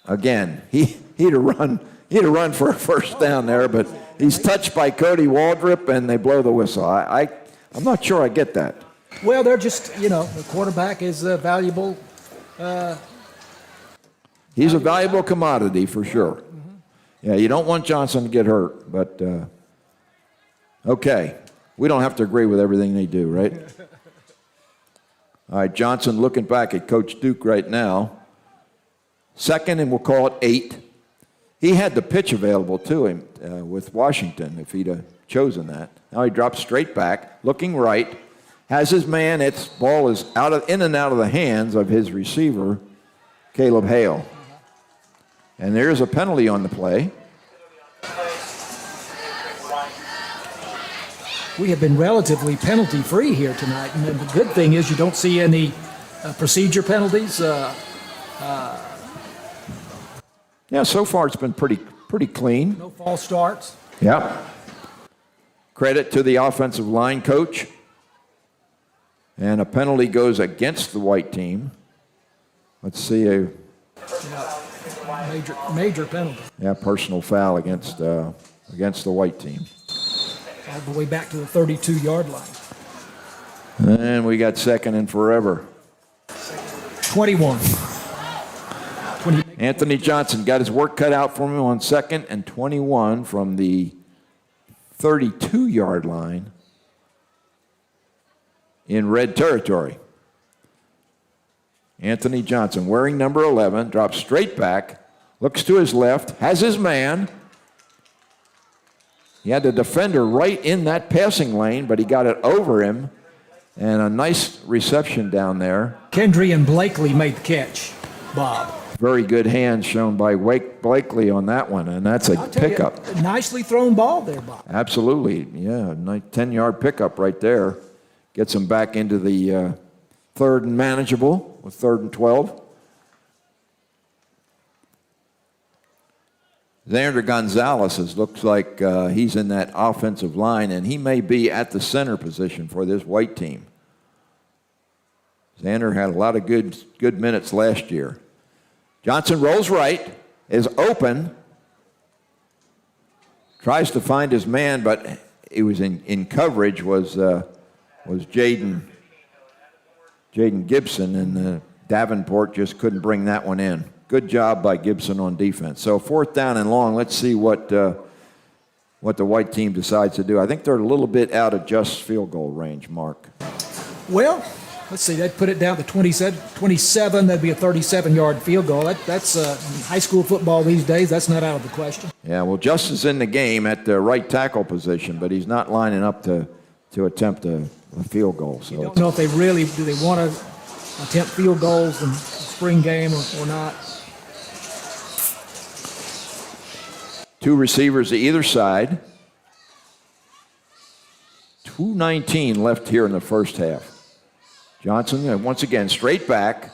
again he'd have run for a first down there, but he's touched by Cody Waldrop, and they blow the whistle. I'm not sure I get that. Well, they're just the quarterback is valuable. He's a valuable commodity for sure. Yeah, you don't want Johnson to get hurt, but okay. We don't have to agree with everything they do, right? All right, Johnson looking back at Coach Duke right now. Second, and we'll call it 8. He had the pitch available to him with Washington if he'd have chosen that. Now he drops straight back, looking right, has his man. Its ball is in and out of the hands of his receiver, Caleb Hale. And there's a penalty on the play. We have been relatively penalty-free here tonight, and the good thing is you don't see any procedure penalties. Yeah, so far it's been pretty clean. No false starts. Yeah. Credit to the offensive line coach. And a penalty goes against the white team. Let's see Major penalty. Yeah, personal foul against the white team. All the way back to the 32-yard line. And we got second and forever. 21. Anthony Johnson got his work cut out for him on second and 21 from the 32-yard line in red territory. Anthony Johnson, wearing number 11, drops straight back, looks to his left, has his man. He had the defender right in that passing lane, but he got it over him, and a nice reception down there. Kendry and Blakely made the catch, Bob. Very good hands shown by Blakely on that one, and that's a pickup. Nicely thrown ball there, Bob. Absolutely, yeah, nice 10-yard pickup right there. Gets him back into the third and manageable with 3rd and 12. Xander Gonzalez looks like he's in that offensive line, and he may be at the center position for this white team. Xander had a lot of good minutes last year. Johnson rolls right, is open, tries to find his man, but it was in coverage was Jaden Gibson, and Davenport just couldn't bring that one in. Good job by Gibson on defense. So 4th down and long. Let's see what the white team decides to do. I think they're a little bit out of just field goal range, Mark. Well, let's see. They'd put it down to 27. That'd be a 37-yard field goal. That's high school football these days. That's not out of the question. Yeah, well, Just is in the game at the right tackle position, but he's not lining up to attempt a field goal. So you don't know if they really do they want to attempt field goals in the spring game or not. 2 receivers to either side. 2:19 left here in the first half. Johnson, once again, straight back,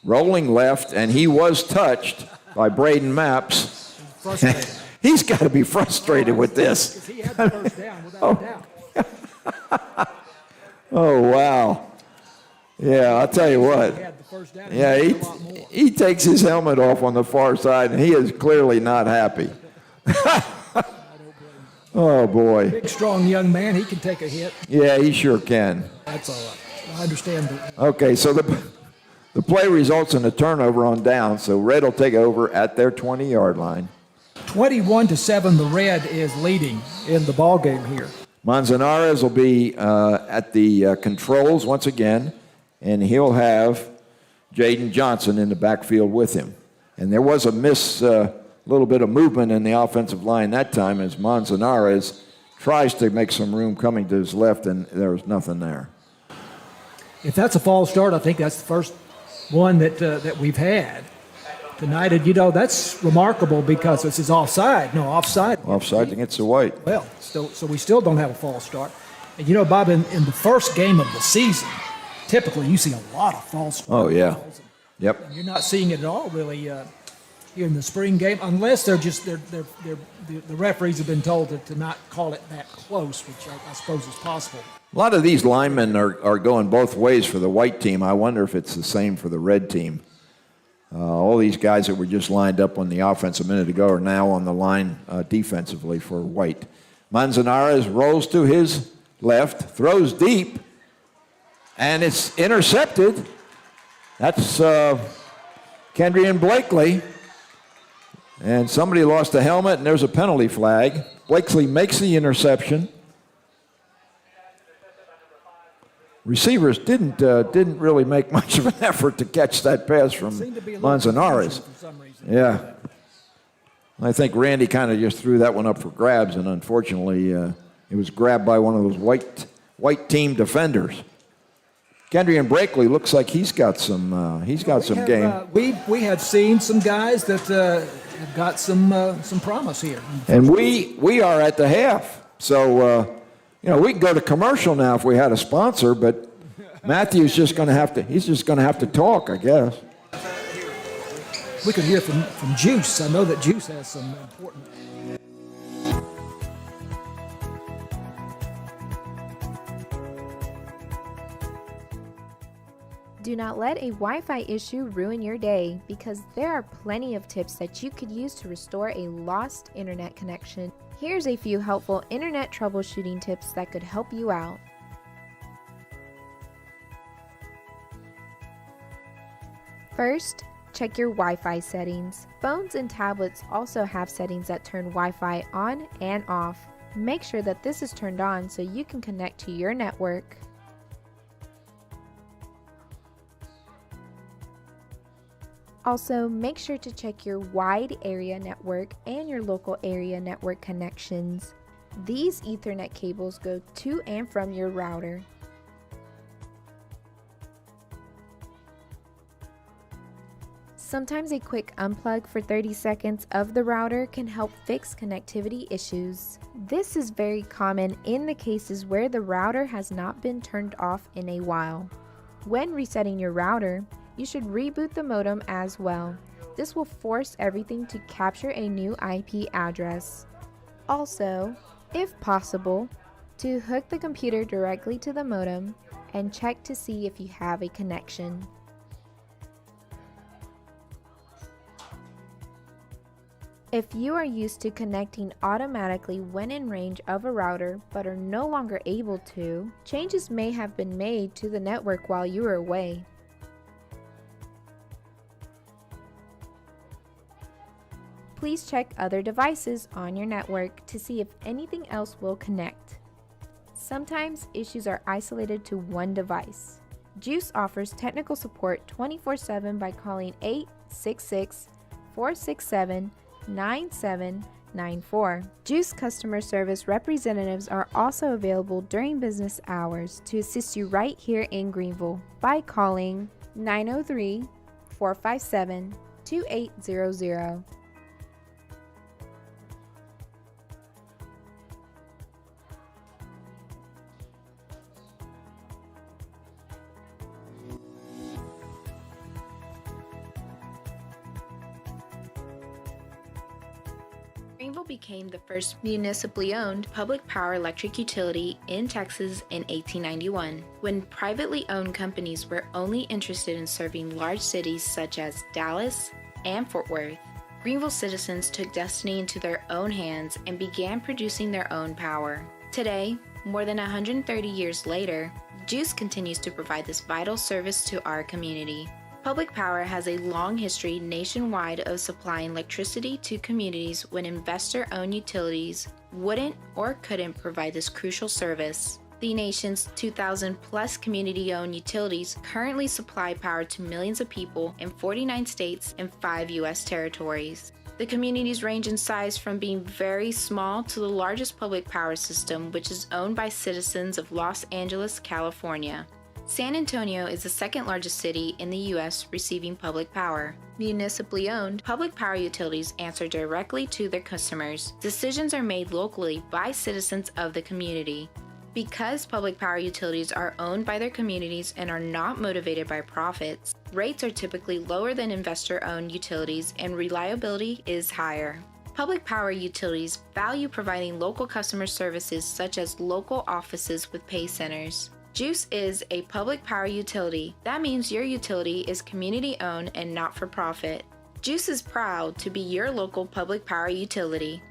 rolling left, and he was touched by Braden Mapps. Frustrated. He's got to be frustrated with this. Because he had the first down, without a doubt. Oh, wow. Yeah, I'll tell you what. He had the first down. Yeah, He had a lot more. he takes his helmet off on the far side, and he is clearly not happy. Oh, boy. Big, strong young man. He can take a hit. Yeah, he sure can. That's all right. I understand that. Okay, so the play results in a turnover on down, so Red will take over at their 20-yard line. 21-7, the Red is leading in the ball game here. Manzanares will be at the controls once again, and he'll have Jaden Johnson in the backfield with him. And there was a little bit of movement in the offensive line that time as Manzanares tries to make some room coming to his left, and there was nothing there. If that's a false start, I think that's the first one that we've had tonight. And, that's remarkable because this is offside. No, offside. Offside against the white. Well, so we still don't have a false start. And, Bob, in the first game of the season, typically you see a lot of false starts. Oh, yeah. Yep. And you're not seeing it at all, really, here in the spring game, unless the referees have been told to not call it that close, which I suppose is possible. A lot of these linemen are going both ways for the white team. I wonder if it's the same for the red team. All these guys that were just lined up on the offense a minute ago are now on the line defensively for white. Manzanares rolls to his left, throws deep, and it's intercepted. That's Kendry and Blakely. And somebody lost a helmet, and there's a penalty flag. Blakesley makes the interception. Receivers didn't really make much of an effort to catch that pass from Seemed to be a little Manzanares. confusion for some reason. Yeah. I think Randy kind of just threw that one up for grabs, and unfortunately, it was grabbed by one of those white team defenders. Kendrian Brakely looks like he's got some game. We had seen some guys that have got some promise here. And we are at the half. So, we can go to commercial now if we had a sponsor, but Matthew's just going to have to talk, I guess. We could hear from GEUS. I know that GEUS has some important. Do not let a Wi-Fi issue ruin your day, because there are plenty of tips that you could use to restore a lost internet connection. Here's a few helpful internet troubleshooting tips that could help you out. First, check your Wi-Fi settings. Phones and tablets also have settings that turn Wi-Fi on and off. Make sure that this is turned on so you can connect to your network. Also, make sure to check your wide area network and your local area network connections. These Ethernet cables go to and from your router. Sometimes a quick unplug for 30 seconds of the router can help fix connectivity issues. This is very common in the cases where the router has not been turned off in a while. When resetting your router, you should reboot the modem as well. This will force everything to capture a new IP address. Also, if possible, to hook the computer directly to the modem and check to see if you have a connection. If you are used to connecting automatically when in range of a router but are no longer able to, changes may have been made to the network while you are away. Please check other devices on your network to see if anything else will connect. Sometimes issues are isolated to one device. GEUS offers technical support 24/7 by calling 866-467-9794. GEUS customer service representatives are also available during business hours to assist you right here in Greenville by calling 903-457-2800. Greenville became the first municipally owned public power electric utility in Texas in 1891, when privately owned companies were only interested in serving large cities such as Dallas and Fort Worth. Greenville citizens took destiny into their own hands and began producing their own power. Today, more than 130 years later, GEUS continues to provide this vital service to our community. Public power has a long history nationwide of supplying electricity to communities when investor-owned utilities wouldn't or couldn't provide this crucial service. The nation's 2,000-plus community-owned utilities currently supply power to millions of people in 49 states and 5 U.S. territories. The communities range in size from being very small to the largest public power system, which is owned by citizens of Los Angeles, California. San Antonio is the second largest city in the U.S. receiving public power. Municipally owned, public power utilities answer directly to their customers. Decisions are made locally by citizens of the community. Because public power utilities are owned by their communities and are not motivated by profits, rates are typically lower than investor-owned utilities and reliability is higher. Public power utilities value providing local customer services such as local offices with pay centers. GEUS is a public power utility. That means your utility is community-owned and not-for-profit. GEUS is proud to be your local public power utility.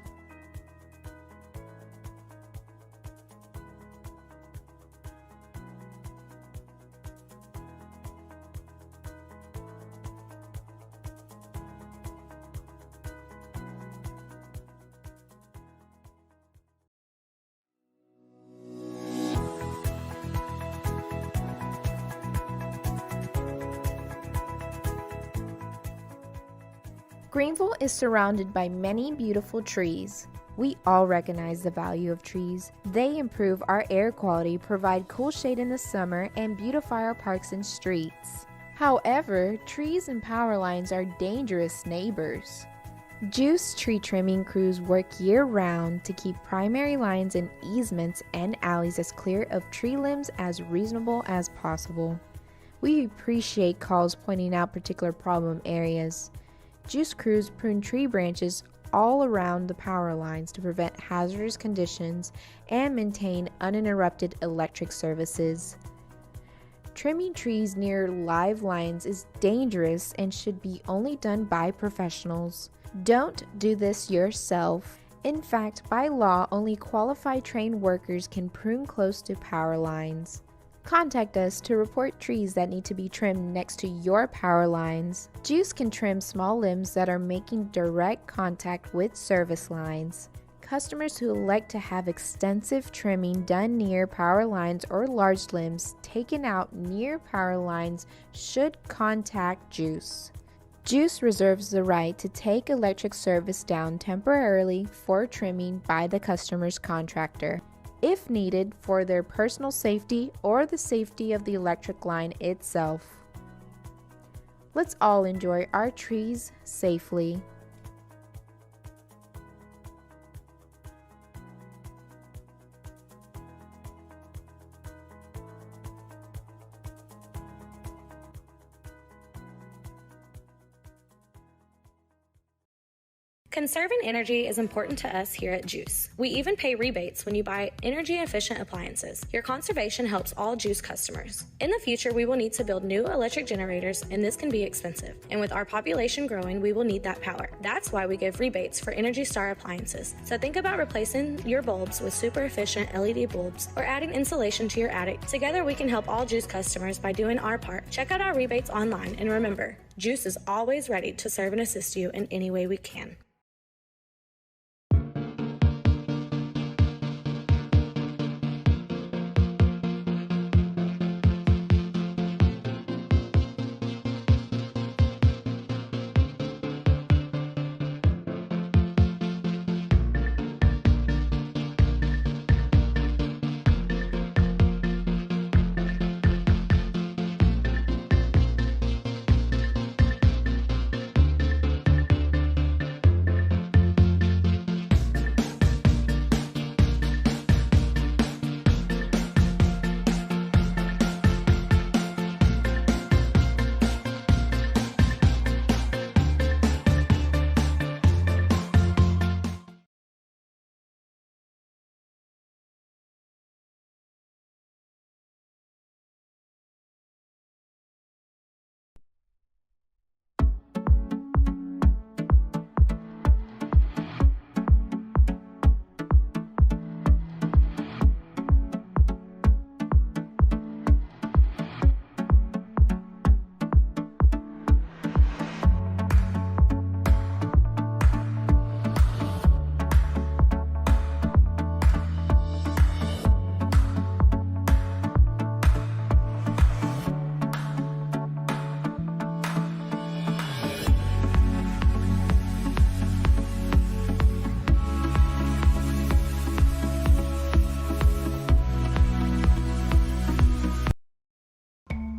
Greenville is surrounded by many beautiful trees. We all recognize the value of trees. They improve our air quality, provide cool shade in the summer, and beautify our parks and streets. However, trees and power lines are dangerous neighbors. GEUS tree trimming crews work year-round to keep primary lines and easements and alleys as clear of tree limbs as reasonable as possible. We appreciate calls pointing out particular problem areas. GEUS crews prune tree branches all around the power lines to prevent hazardous conditions and maintain uninterrupted electric services. Trimming trees near live lines is dangerous and should be only done by professionals. Don't do this yourself. In fact, by law, only qualified trained workers can prune close to power lines. Contact us to report trees that need to be trimmed next to your power lines. GEUS can trim small limbs that are making direct contact with service lines. Customers who elect to have extensive trimming done near power lines or large limbs taken out near power lines should contact GEUS. GEUS reserves the right to take electric service down temporarily for trimming by the customer's contractor, if needed for their personal safety or the safety of the electric line itself. Let's all enjoy our trees safely. Conserving energy is important to us here at GEUS. We even pay rebates when you buy energy-efficient appliances. Your conservation helps all GEUS customers. In the future, we will need to build new electric generators, and this can be expensive. And with our population growing, we will need that power. That's why we give rebates for Energy Star appliances. So think about replacing your bulbs with super efficient LED bulbs or adding insulation to your attic. Together, we can help all GEUS customers by doing our part. Check out our rebates online, and remember, GEUS is always ready to serve and assist you in any way we can.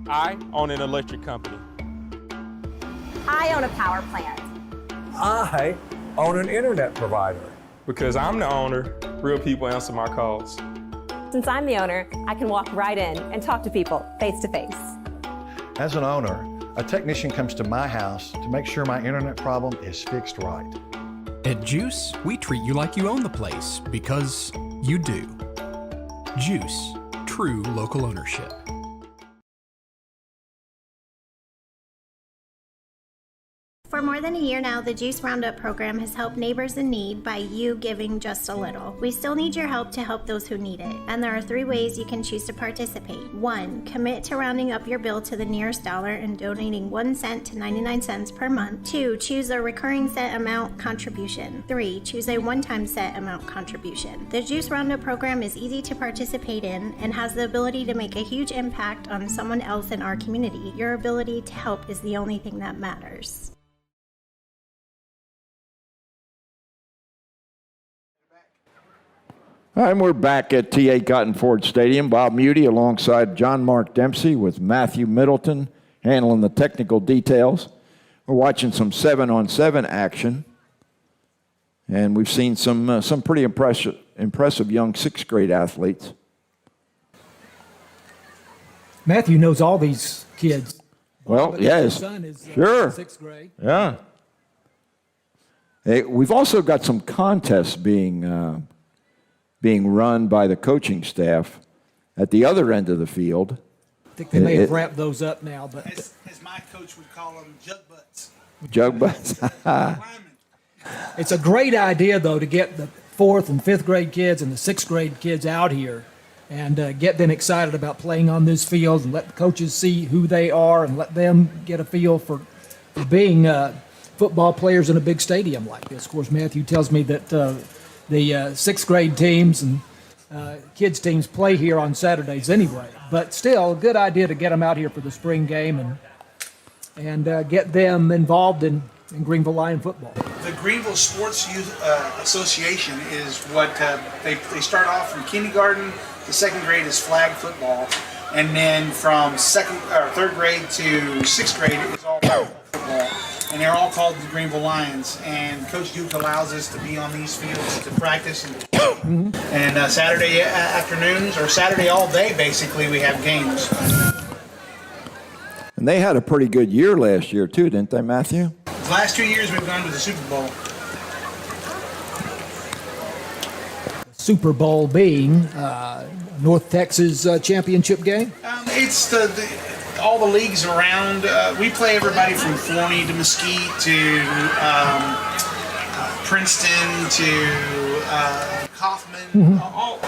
I own an electric company. I own a power plant. I own an internet provider. Because I'm the owner, real people answer my calls. Since I'm the owner, I can walk right in and talk to people face to face. As an owner, a technician comes to my house to make sure my internet problem is fixed right. At GEUS, we treat you like you own the place because you do. GEUS, true local ownership. For more than a year now, the GEUS Roundup program has helped neighbors in need by you giving just a little. We still need your help to help those who need it, and there are 3 ways you can choose to participate. 1. Commit to rounding up your bill to the nearest dollar and donating 1 cent to 99 cents per month. 2. Choose a recurring set amount contribution. 3. Choose a one-time set amount contribution. The GEUS Roundup program is easy to participate in and has the ability to make a huge impact on someone else in our community. Your ability to help is the only thing that matters. And we're back at T.A. Cotton Ford Stadium. Bob Muty alongside John Mark Dempsey with Matthew Middleton handling the technical details. We're watching some 7-on-7 action. And we've seen some pretty impressive young 6th grade athletes. Matthew knows all these kids. Well, But yes, his son is sure. 6th grade. Yeah. Hey, we've also got some contests being run by the coaching staff at the other end of the field. I think they may have wrapped those up now, but As my coach would call them, jug butts. Jug butts. it's a great idea, though, to get the 4th and 5th grade kids and the 6th grade kids out here and get them excited about playing on this field and let the coaches see who they are and let them get a feel for being football players in a big stadium like this. Of course, Matthew tells me that the 6th grade teams and kids teams play here on Saturdays anyway, but still a good idea to get them out here for the spring game and get them involved in Greenville Lion football. The Greenville Sports Youth Association is what they start off from kindergarten to 2nd grade is flag football, and then from 3rd grade to 6th grade is all football, and they're all called the Greenville Lions. And Coach Duke allows us to be on these fields to practice and Saturday afternoons or Saturday all day basically we have games. And they had a pretty good year last year too, didn't they, Matthew? The last 2 years we've gone to the Super Bowl. Super Bowl being North Texas championship game? It's all the leagues around. We play everybody from Forney to Mesquite to Princeton to Kaufman. All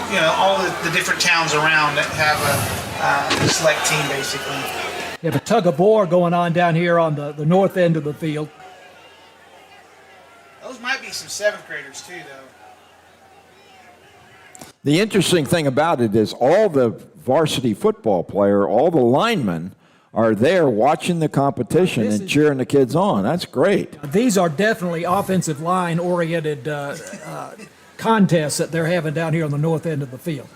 the different towns around that have a select team basically. You have a tug of war going on down here on the north end of the field. Those might be some 7th graders too, though. The interesting thing about it is all the varsity football player, all the linemen are there watching the competition and cheering the kids on. That's great. These are definitely offensive line-oriented contests that they're having down here on the north end of the field.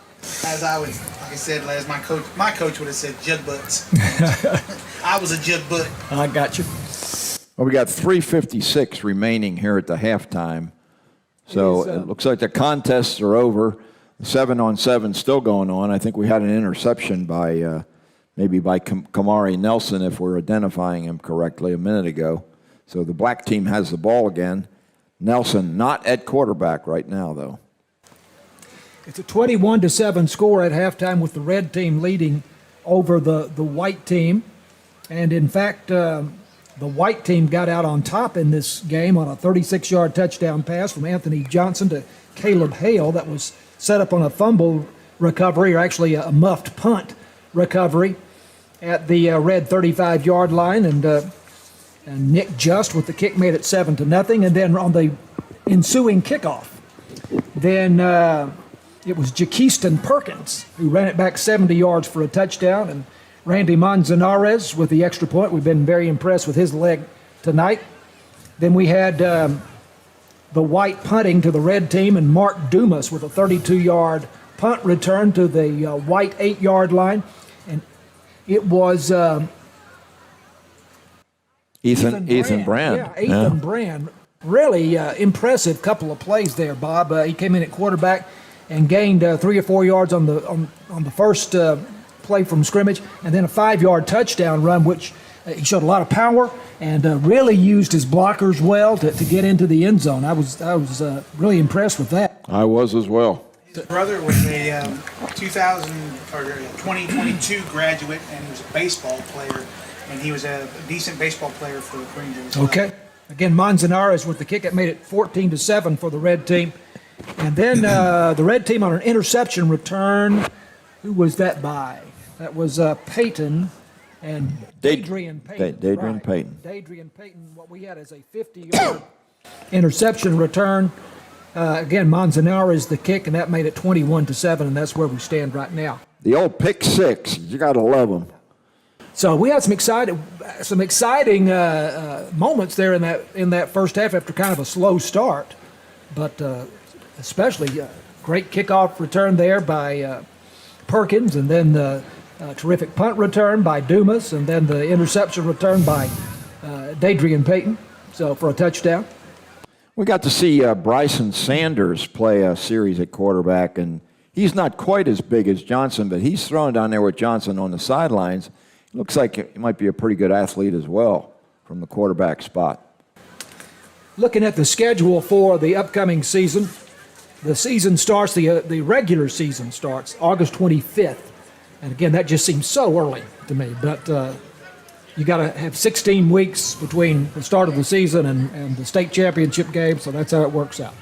As I said, as my coach would have said, jug butts. I was a jug butt. I got you. Well, we got 3:56 remaining here at the halftime. So it looks like the contests are over. 7-on-7 still going on. I think we had an interception by maybe by Kamari Nelson, if we're identifying him correctly, a minute ago. So the black team has the ball again. Nelson not at quarterback right now, though. It's a 21-7 score at halftime with the red team leading over the white team. And in fact, the white team got out on top in this game on a 36-yard touchdown pass from Anthony Johnson to Caleb Hale that was set up on a fumble recovery, or actually a muffed punt recovery at the red 35-yard line. And Nick Just with the kick made it 7-0. And then on the ensuing kickoff, then it was Jaquiston Perkins who ran it back 70 yards for a touchdown. And Randy Manzanares with the extra point. We've been very impressed with his leg tonight. Then we had the white punting to the red team, and Mark Dumas with a 32-yard punt return to the white 8-yard line. And it was Ethan Brand. Yeah, Ethan Brand. Really impressive couple of plays there, Bob. He came in at quarterback and gained 3 or 4 yards on the first play from scrimmage, and then a 5-yard touchdown run, which he showed a lot of power and really used his blockers well to get into the end zone. I was really impressed with that. I was as well. His brother was a 2022 graduate, and he was a baseball player, and he was a decent baseball player for Greenville as well. Okay. Again, Manzanares with the kick. It made it 14-7 for the red team. And then the red team on an interception return. Who was that by? That was Peyton and Dadrian Payton. Dadrian Payton. Dadrian Payton, what we had is a 50-yard interception return. Again, Manzanares the kick, and that made it 21-7, and that's where we stand right now. The old pick six. You got to love them. So we had some exciting moments there in that first half after kind of a slow start, but especially Great kickoff return there by Perkins, and then the terrific punt return by Dumas, and then the interception return by Dadrian Payton, so for a touchdown. We got to see Bryson Sanders play a series at quarterback, and he's not quite as big as Johnson, but he's thrown down there with Johnson on the sidelines. Looks like he might be a pretty good athlete as well from the quarterback spot. Looking at the schedule for the upcoming season, the season starts, the regular season starts August 25th. And again, that just seems so early to me, but you got to have 16 weeks between the start of the season and the state championship game, so that's how it works out.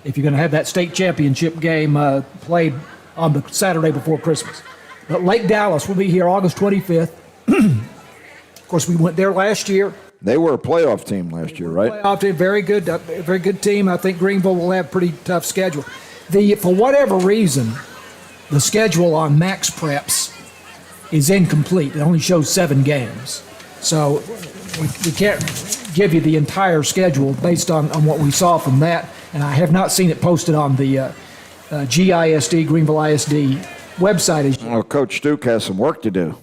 If you're going to have that state championship game played on the Saturday before Christmas. But Lake Dallas will be here August 25th. Of course, we went there last year. They were a playoff team last year, right? Playoff team, very good team. I think Greenville will have a pretty tough schedule. For whatever reason, the schedule on Max Preps is incomplete. It only shows 7 games. So we can't give you the entire schedule based on what we saw from that. And I have not seen it posted on the GISD, Greenville ISD website. Well, Coach Duke has some work to do.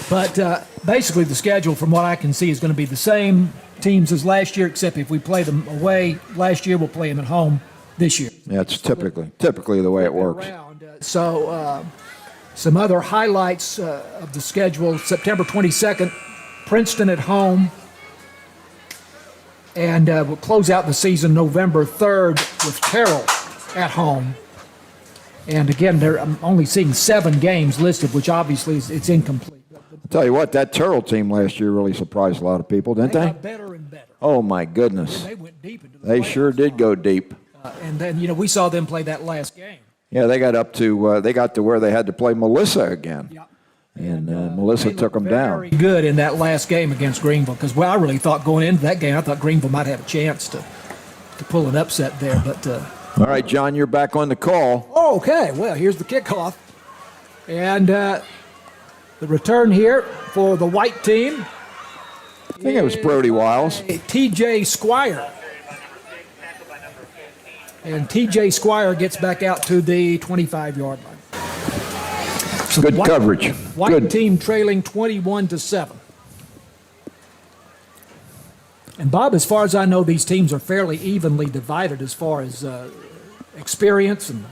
But basically the schedule, from what I can see, is going to be the same teams as last year, except if we play them away last year, we'll play them at home this year. Yeah, it's typically the way it works. So some other highlights of the schedule: September 22nd, Princeton at home, and we'll close out the season November 3rd with Carroll at home. And again, I'm only seeing 7 games listed, which obviously it's incomplete. I'll tell you what, that Terrell team last year really surprised a lot of people, didn't they? They got better and better. Oh, my goodness. They went deep into the They playoffs. sure did go deep. And then, we saw them play that last game. Yeah, they got to where they had to play Melissa again. Yeah. And Melissa took them down. Very good in that last game against Greenville, because I really thought going into that game, I thought Greenville might have a chance to pull an upset there. But all right, John, you're back on the call. Okay, well, here's the kickoff. And the return here for the white team. I think it was Brody Wiles. TJ Squire. And TJ Squire gets back out to the 25-yard line. So Good coverage. White Good. team trailing 21-7. And Bob, as far as I know, these teams are fairly evenly divided as far as experience. And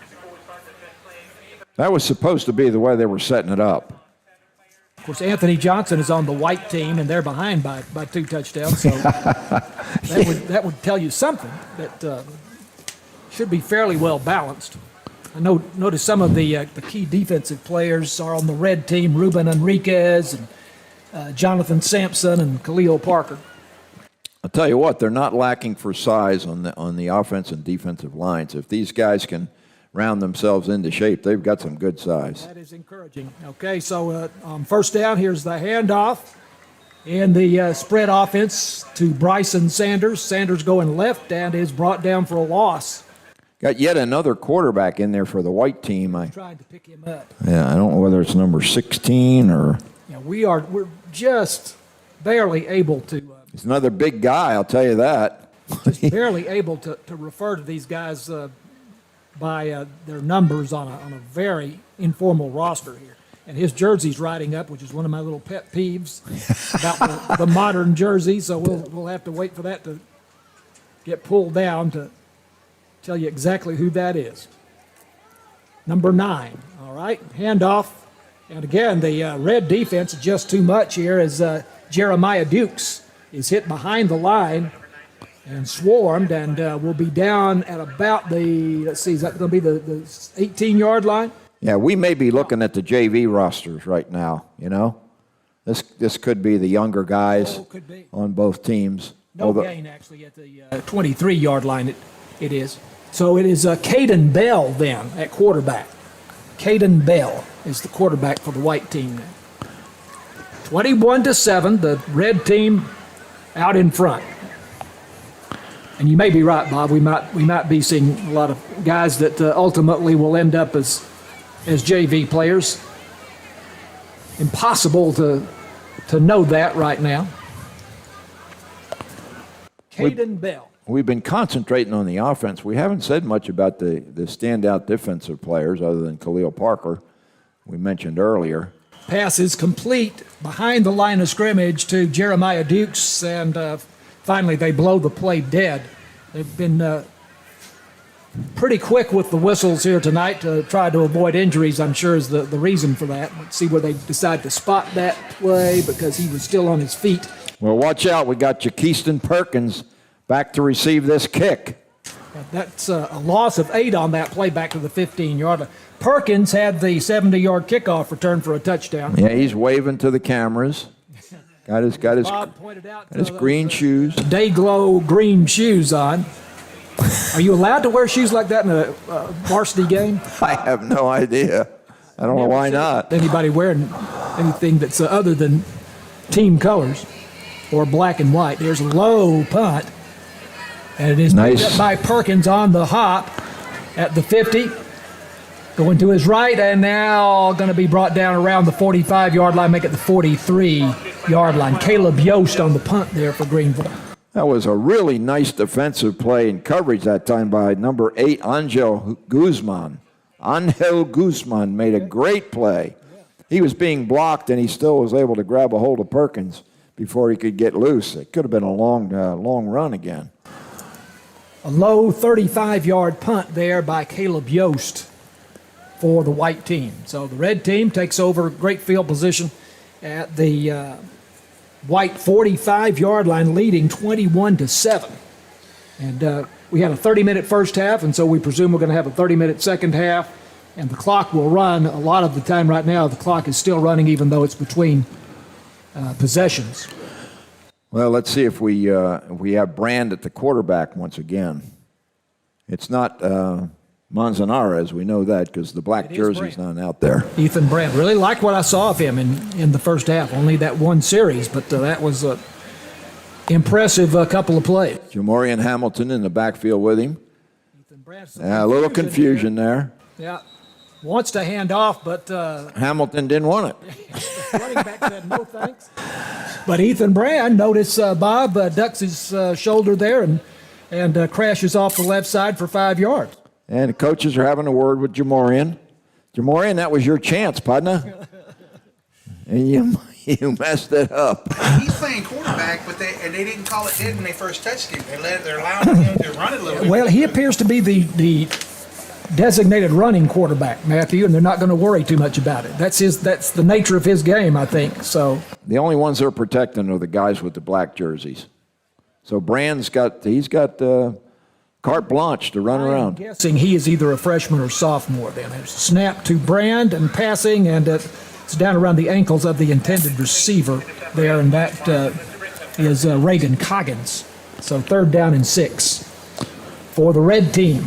That was supposed to be the way they were setting it up. of course, Anthony Johnson is on the white team, and they're behind by 2 touchdowns. So that would tell you something that should be fairly well balanced. I notice some of the key defensive players are on the red team: Ruben Enriquez and Jonathan Sampson and Khalil Parker. I'll tell you what, they're not lacking for size on the offense and defensive lines. If these guys can round themselves into shape, they've got some good size. That is encouraging. Okay, so on first down, here's the handoff in the spread offense to Bryson Sanders. Sanders going left and is brought down for a loss. Got yet another quarterback in there for the white team. Tried to pick him up. Yeah, I don't know whether it's number 16 or... Yeah, we're just barely able to... He's another big guy, I'll tell you that. just barely able to refer to these guys by their numbers on a very informal roster here. And his jersey's riding up, which is one of my little pet peeves about the modern jersey. So we'll have to wait for that to get pulled down to tell you exactly who that is. Number 9. All right, handoff. And again, the red defense is just too much here as Jeremiah Dukes is hit behind the line and swarmed, and will be down at about is that going to be the 18-yard line? Yeah, we may be looking at the JV rosters right now, This could be the younger guys on both teams. No gain, actually, at the 23-yard line it is. So it is Caden Bell then at quarterback. Caden Bell is the quarterback for the white team now. 21-7, the red team out in front. And you may be right, Bob. We might be seeing a lot of guys that ultimately will end up as JV players. Impossible to know that right now. Caden Bell. we've been concentrating on the offense. We haven't said much about the standout defensive players other than Khalil Parker, we mentioned earlier. Pass is complete behind the line of scrimmage to Jeremiah Dukes, and finally they blow the play dead. They've been pretty quick with the whistles here tonight to try to avoid injuries, I'm sure is the reason for that. Let's see where they decide to spot that play because he was still on his feet. Well, watch out. We got Jakeiston Perkins back to receive this kick. That's a loss of 8 on that play back to the 15-yard line. Perkins had the 70-yard kickoff return for a touchdown. Yeah, he's waving to the cameras. Got his Bob pointed out his green shoes. Day-glow green shoes on. Are you allowed to wear shoes like that in a varsity game? I have no idea. I don't know why not. Anybody wearing anything that's other than team colors or black and white. There's a low punt, and it is picked up by Perkins on the hop at the 50. Going to his right, and now going to be brought down around the 45-yard line, make it the 43-yard line. Caleb Yost on the punt there for Greenville. That was a really nice defensive play and coverage that time by number 8, Angel Guzman. Angel Guzman made a great play. He was being blocked, and he still was able to grab a hold of Perkins before he could get loose. It could have been a long run again. A low 35-yard punt there by Caleb Yost for the white team. So the red team takes over great field position at the white 45-yard line, leading 21-7. And we had a 30-minute first half, and so we presume we're going to have a 30-minute second half. And the clock will run a lot of the time right now. The clock is still running, even though it's between possessions. Well, let's see if we have Brand at the quarterback once again. It's not Manzanares, we know that, because the black jersey's not out there. Ethan Brand. Really liked what I saw of him in the first half. Only that one series, but that was an impressive couple of plays. Jamorian Hamilton in the backfield with him. A little confusion there. Yeah. Wants to hand off, but Hamilton didn't want it. running back said no thanks. But Ethan Brand, notice Bob ducks his shoulder there and crashes off the left side for 5 yards. And the coaches are having a word with Jamorian. Jamorian, that was your chance, partner. And you messed it up. He's playing quarterback, but they didn't call it dead when they first touched him. They're allowing him to run it a little bit. Well, he appears to be the designated running quarterback, Matthew, and they're not going to worry too much about it. That's the nature of his game, I think. So the only ones they're protecting are the guys with the black jerseys. So Brand's got carte blanche to run around. I'm guessing he is either a freshman or sophomore then. There's a snap to Brand and passing, and it's down around the ankles of the intended receiver there, and that is Reagan Coggins. So 3rd down and 6 for the red team.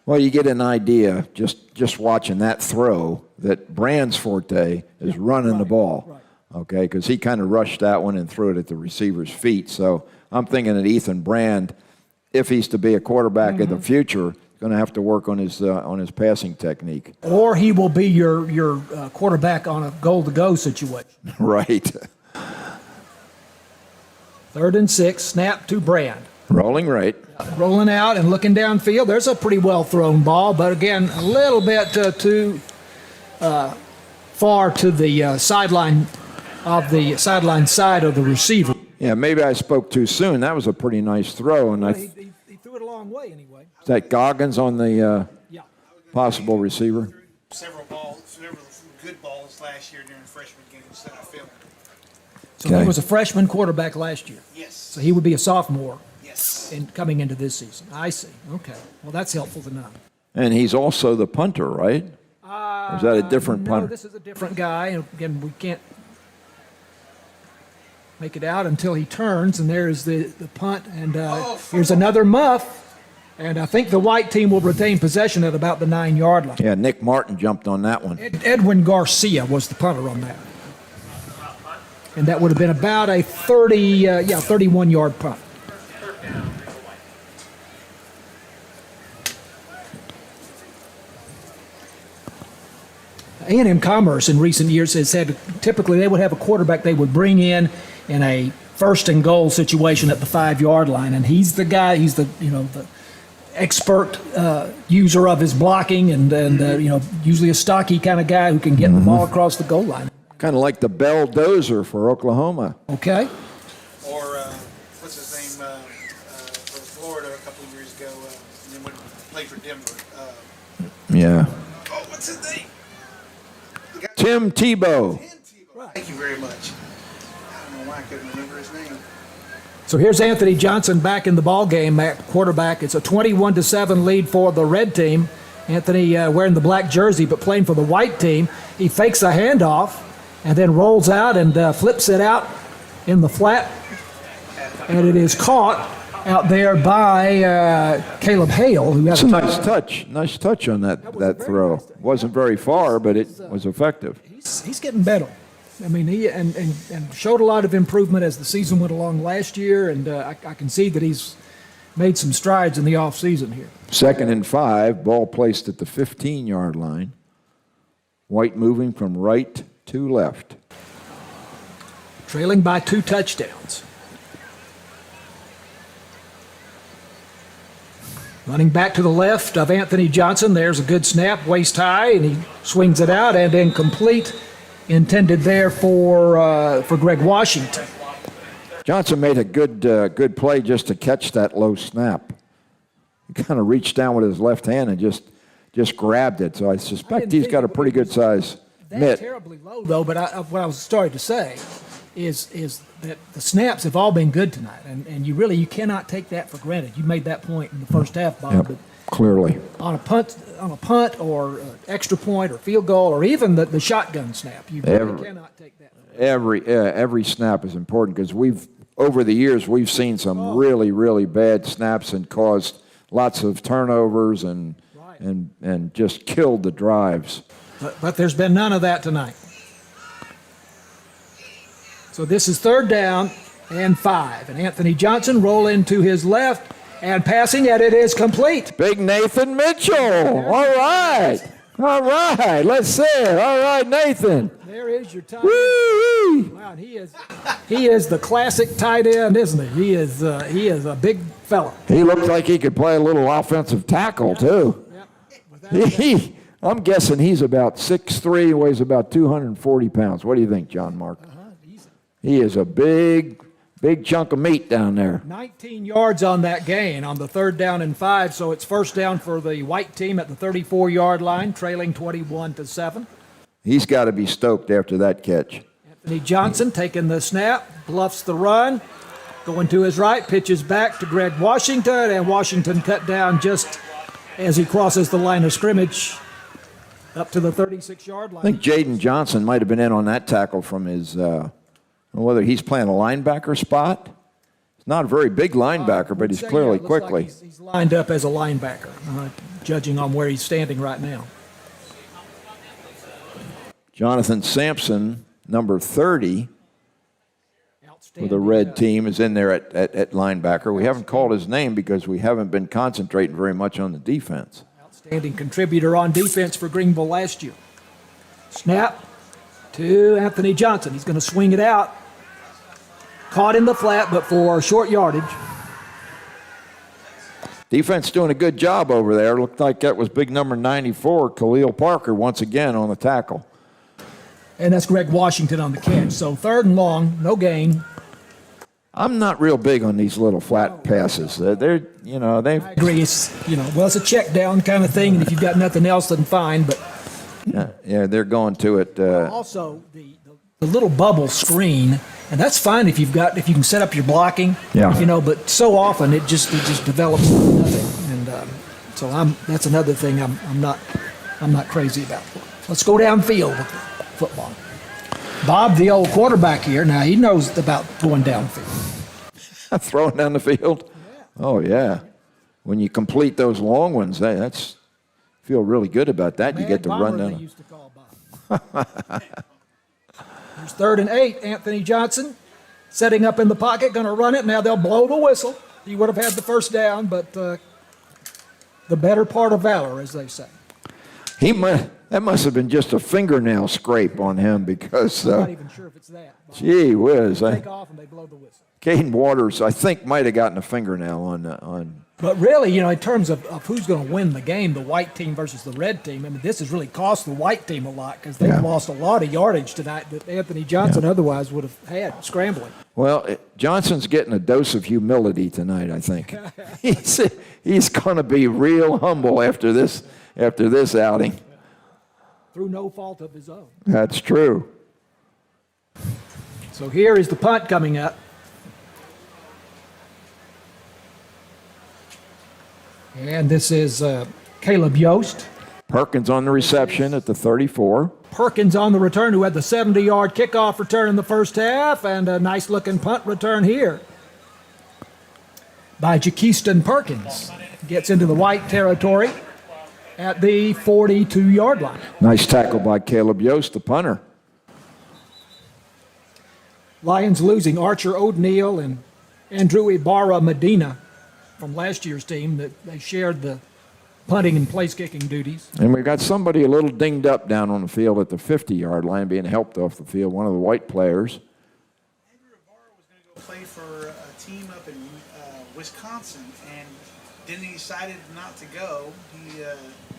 Well, you get an idea just watching that throw that Brand's forte is running the ball, okay, because he kind of rushed that one and threw it at the receiver's feet. So I'm thinking that Ethan Brand, if he's to be a quarterback in the future, is going to have to work on his passing technique. Or he will be your quarterback on a goal-to-go situation. Right. 3rd and 6, snap to Brand. Rolling right. Rolling out and looking downfield. There's a pretty well-thrown ball, but again, a little bit too far to the sideline side of the receiver. Yeah, maybe I spoke too soon. That was a pretty nice throw, and He threw it a long way anyway. Is that Goggins on the possible receiver? Several good balls last year during the freshman games that I filmed. So he was a freshman quarterback last year. Yes. So he would be a sophomore. Yes. Coming into this season. I see. Okay. Well, that's helpful to know. And he's also the punter, right? Or is that a different punter? No, this is a different guy. And again, we can't make it out until he turns, and there's the punt, and here's another muff, and I think the white team will retain possession at about the 9-yard line. Yeah, Nick Martin jumped on that one. Edwin Garcia was the punter on that. And that would have been about a 31-yard punt. A&M Commerce in recent years has had, typically they would have a quarterback they would bring in a first and goal situation at the 5-yard line, and he's the guy. He's the the expert user of his blocking, and usually a stocky kind of guy who can get the ball across the goal line. Kind of like the belldozer for Oklahoma. Okay. Or what's his name for Florida a couple of years ago, and then went and played for Denver. Yeah. Oh, what's his name? Tim Tebow. Thank you very much. I don't know why I couldn't remember his name. So here's Anthony Johnson back in the ball game at quarterback. It's a 21-7 lead for the red team. Anthony wearing the black jersey but playing for the white team. He fakes a handoff and then rolls out and flips it out in the flat. And it is caught out there by Caleb Hale, who has a nice touch. Nice touch on that throw. Wasn't very far, but it was effective. He's getting better. I mean, he and showed a lot of improvement as the season went along last year, and I can see that he's made some strides in the offseason here. 2nd and 5, ball placed at the 15-yard line. White moving from right to left. Trailing by 2 touchdowns. Running back to the left of Anthony Johnson. There's a good snap, waist high, and he swings it out and incomplete. Intended there for Greg Washington. Johnson made a good play just to catch that low snap. He kind of reached down with his left hand and just grabbed it. So I suspect he's got a pretty good size mitt. That's terribly low, though. But what I was starting to say is that the snaps have all been good tonight, and you cannot take that for granted. You made that point in the first half, Bob. Yep, but clearly. On a punt or extra point or field goal or even the shotgun snap, you really cannot take that. Every snap is important because over the years we've seen some really bad snaps and caused lots of turnovers and just killed the drives. But there's been none of that tonight. So this is 3rd down and 5, and Anthony Johnson rolling to his left. And passing it is complete. Big Nathan Mitchell. All right. Let's see it. All right, Nathan. There is your tight end. Wow, he is the classic tight end, isn't he? He is a big fella. He looks like he could play a little offensive tackle too. I'm guessing he's about 6'3", weighs about 240 pounds. What do you think, John Mark? He is a big chunk of meat down there. 19 yards on that gain on the 3rd down and 5, so it's 1st down for the white team at the 34-yard line, trailing 21-7. He's got to be stoked after that catch. Anthony Johnson taking the snap, bluffs the run, going to his right, pitches back to Greg Washington, and Washington cut down just as he crosses the line of scrimmage up to the 36-yard line. I think Jaden Johnson might have been in on that tackle from his whether he's playing a linebacker spot. He's not a very big linebacker, but he's clearly quickly. Like he's lined up as a linebacker, judging on where he's standing right now. Jonathan Sampson, number 30, for the red team, is in there at linebacker. We haven't called his name because we haven't been concentrating very much on the defense. Outstanding contributor on defense for Greenville last year. Snap to Anthony Johnson. He's going to swing it out. Caught in the flat, but for short yardage. Defense doing a good job over there. Looked like that was big number 94, Khalil Parker, once again on the tackle. And that's Greg Washington on the catch. So 3rd and long, no gain. I'm not real big on these little flat passes. They're I agree. It's it's a check down kind of thing, and if you've got nothing else, then fine. But yeah, they're going to it. Also, the little bubble screen, and that's fine if you can set up your blocking. Yeah. But so often it just develops into nothing, and so that's another thing I'm not crazy about. Let's go downfield with football. Bob, the old quarterback here, now he knows about going downfield. Throwing down the field? Yeah. Oh, yeah. When you complete those long ones, that's feel really good about that. You get to run down. They used to call Bob. There's 3rd and 8. Anthony Johnson setting up in the pocket, going to run it. Now they'll blow the whistle. He would have had the 1st down, but the better part of valor, as they say. He might That must have been just a fingernail scrape on him because, I'm not even sure if it's that. gee whiz. Take off and they blow the whistle. Caden Waters, I think, might have gotten a fingernail on. But really, in terms of who's going to win the game, the white team versus the red team, I mean, this has really cost the white team a lot because they've lost a lot of yardage tonight that Anthony Johnson otherwise would have had scrambling. Well, Johnson's getting a dose of humility tonight, I think. He's going to be real humble after this outing. Through no fault of his own. That's true. So here is the punt coming up. And this is Caleb Yost. Perkins on the reception at the 34. Perkins on the return, who had the 70-yard kickoff return in the first half, and a nice-looking punt return here by Jaquiston Perkins. Gets into the white territory at the 42-yard line. Nice tackle by Caleb Yost, the punter. Lions losing Archer O'Neill and Andrew Ibarra Medina from last year's team that they shared the punting and place-kicking duties. And we've got somebody a little dinged up down on the field at the 50-yard line being helped off the field, one of the white players. Andrew Ibarra was going to go play for a team up in Wisconsin, and then he decided not to go. He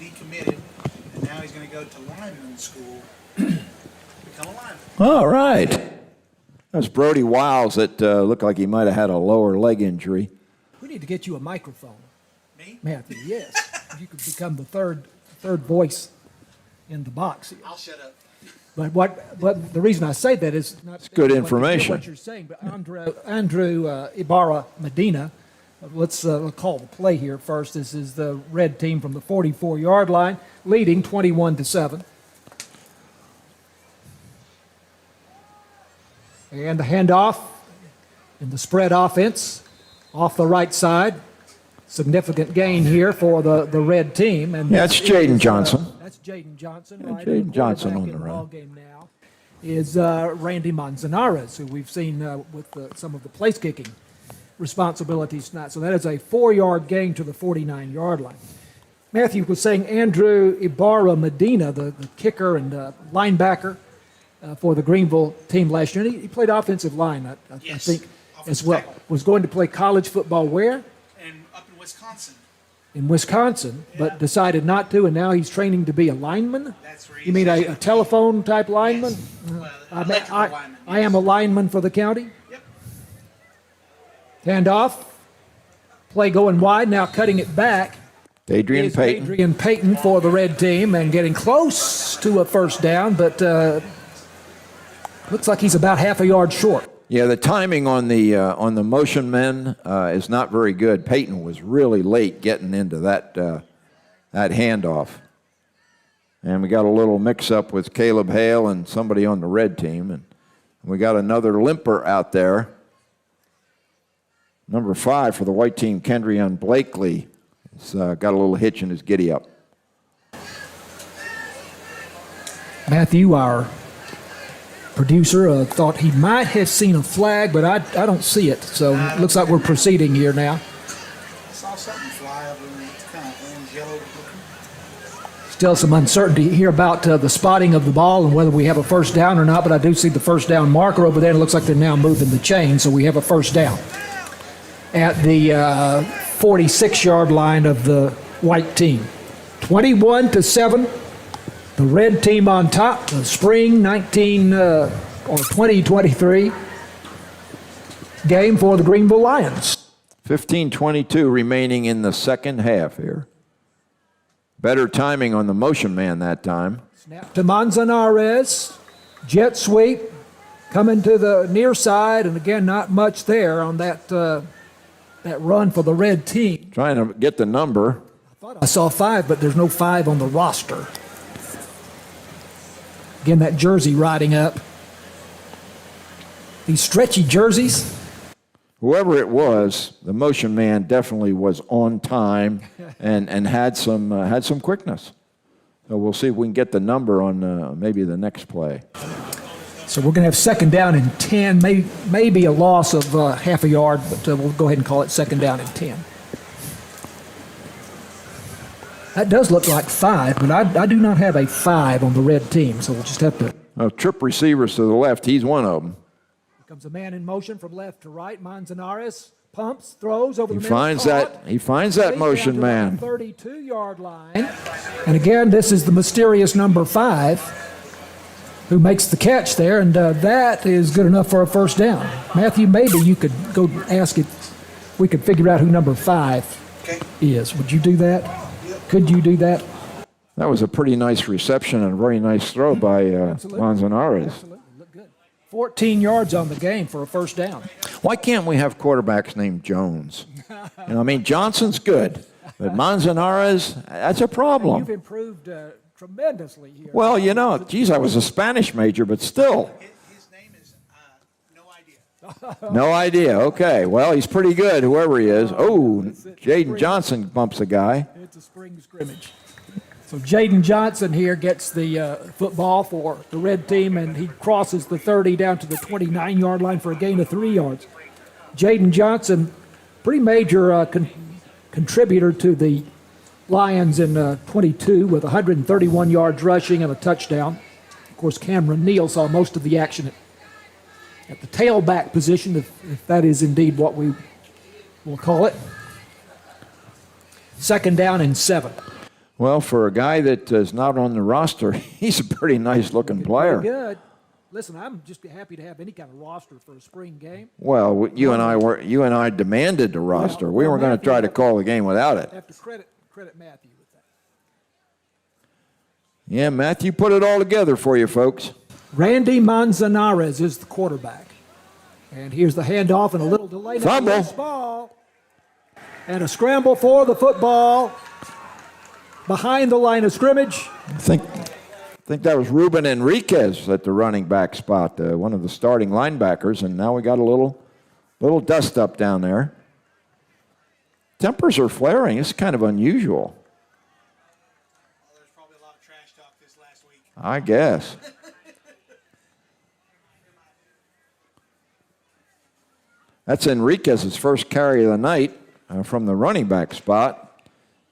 decommitted, and now he's going to go to lineman school, become a lineman. All right. That's Brody Wiles that looked like he might have had a lower leg injury. We need to get you a microphone. Me? Matthew, yes. You could become the third voice in the box here. I'll shut up. But the reason I say that is not it's good information. What you're saying, but Andrew Ibarra Medina. Let's call the play here first. This is the red team from the 44-yard line, leading 21-7. And the handoff in the spread offense off the right side. Significant gain here for the red team. And that's Jaden Johnson. That's Jaden Johnson. Yeah, right? Jaden Johnson on the ball run. game now is Randy Manzanares, who we've seen with some of the place kicking responsibilities tonight. So that is a 4-yard gain to the 49-yard line. Matthew was saying Andrew Ibarra Medina, the kicker and linebacker for the Greenville team last year. And he played offensive line, I think, as well. Tackle. Was going to play college football where? And up in Wisconsin. In Wisconsin, but decided not to, and now he's training to be a lineman? That's where You mean a telephone type lineman? Yes. Well, I am a lineman for the county. Yep. Handoff. Play going wide, now cutting it back. Adrian is Payton. Adrian Payton for the red team and getting close to a first down, but looks like he's about half a yard short. Yeah, the timing on the motion men is not very good. Peyton was really late getting into that handoff. And we got a little mix-up with Caleb Hale and somebody on the red team. And we got another limper out there. Number 5 for the white team, Kendrion Blakely. He's got a little hitch in his giddy-up. Matthew, our producer, thought he might have seen a flag, but I don't see it. So it looks like we're proceeding here now. I saw something fly up in the kind of orange yellow looking. Still some uncertainty here about the spotting of the ball and whether we have a first down or not, but I do see the first down marker over there, and it looks like they're now moving the chain, so we have a first down at the 46-yard line of the white team. 21-7. The red team on top, the spring 2023 game for the Greenville Lions. 15:22 remaining in the second half here. Better timing on the motion man that time. Snap to Manzanares, jet sweep, coming to the near side, and again, not much there on that run for the red team. Trying to get the number. I thought I saw 5, but there's no 5 on the roster. Again, that jersey riding up. These stretchy jerseys. Whoever it was, the motion man definitely was on time and had some quickness. So we'll see if we can get the number on maybe the next play. So we're going to have second down and 10, maybe a loss of half a yard, but we'll go ahead and call it second down and 10. That does look like 5, but I do not have a 5 on the red team, so we'll just have to. Trip receivers to the left. He's one of them. Here comes a man in motion from left to right. Manzanares pumps, throws over the middle. He finds that motion man. 32-yard line. And again, this is the mysterious number 5 who makes the catch there, and that is good enough for a first down. Matthew, maybe you could go ask if we could figure out who number 5 is. Would you do that? Could you do that? That was a pretty nice reception and a very nice throw by Manzanares. Absolutely, looked good. 14 yards on the game for a first down. Why can't we have quarterbacks named Jones? I mean, Johnson's good, but Manzanares, that's a problem. You've improved tremendously here. Well, geez, I was a Spanish major, but still. His name is No Idea. No idea. Okay. Well, he's pretty good, whoever he is. Oh, Jaden Johnson bumps a guy. It's a spring scrimmage. So Jaden Johnson here gets the football for the red team, and he crosses the 30 down to the 29-yard line for a gain of 3 yards. Jaden Johnson, pretty major contributor to the Lions in 22 with 131 yards rushing and a touchdown. Of course, Cameron Neal saw most of the action at the tailback position, if that is indeed what we will call it. Second down and 7. Well, for a guy that is not on the roster, he's a pretty nice-looking player. Very good. Listen, I'm just happy to have any kind of roster for a spring game. Well, you and I demanded the roster. We weren't going to try to call the game without it. I have to credit Matthew with that. Yeah, Matthew put it all together for you, folks. Randy Manzanares is the quarterback. And here's the handoff and a little delay. Fumble. Ball. And a scramble for the football behind the line of scrimmage. I think that was Ruben Enriquez at the running back spot, one of the starting linebackers, and now we got a little dust up down there. Tempers are flaring. It's kind of unusual. Well, there's probably a lot of trash talk this last week. I guess. That's Enriquez's first carry of the night from the running back spot.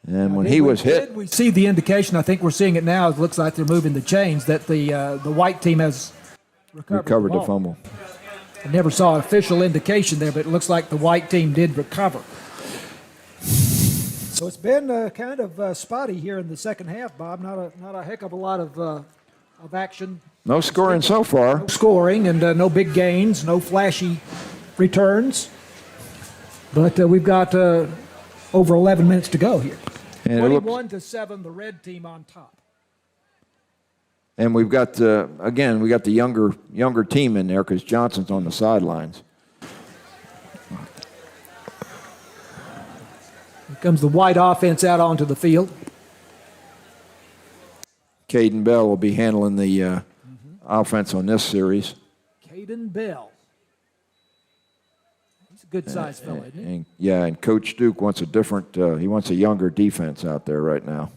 And when he was hit, we see the indication. I think we're seeing it now. It looks like they're moving the chains. That the white team has recovered the fumble. I never saw official indication there, but it looks like the white team did recover. So it's been kind of spotty here in the second half, Bob. Not a heck of a lot of action. No scoring so far. No scoring and no big gains, no flashy returns. But we've got over 11 minutes to go here. And 21-7, the red team on top. And we've got we got the younger team in there because Johnson's on the sidelines. Here comes the white offense out onto the field. Caden Bell will be handling the offense on this series. Caden Bell. He's a good-sized fellow, isn't he? And Coach Duke wants he wants a younger defense out there right now.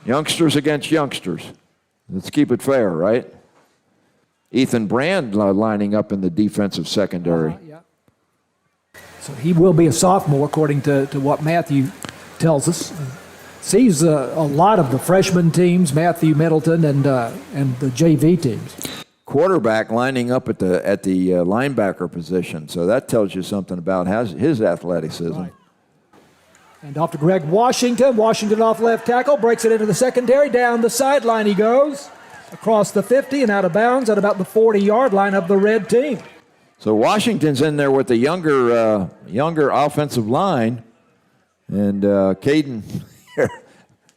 Youngsters against youngsters. Let's keep it fair, right? Ethan Brand lining up in the defensive secondary. Yeah. So he will be a sophomore, according to what Matthew tells us. Sees a lot of the freshman teams, Matthew Middleton and the JV teams. Quarterback lining up at the linebacker position, so that tells you something about his athleticism. Right. And off to Greg Washington. Washington off left tackle, breaks it into the secondary. Down the sideline he goes, across the 50 and out of bounds at about the 40-yard line of the red team. So Washington's in there with the younger offensive line, and Caden,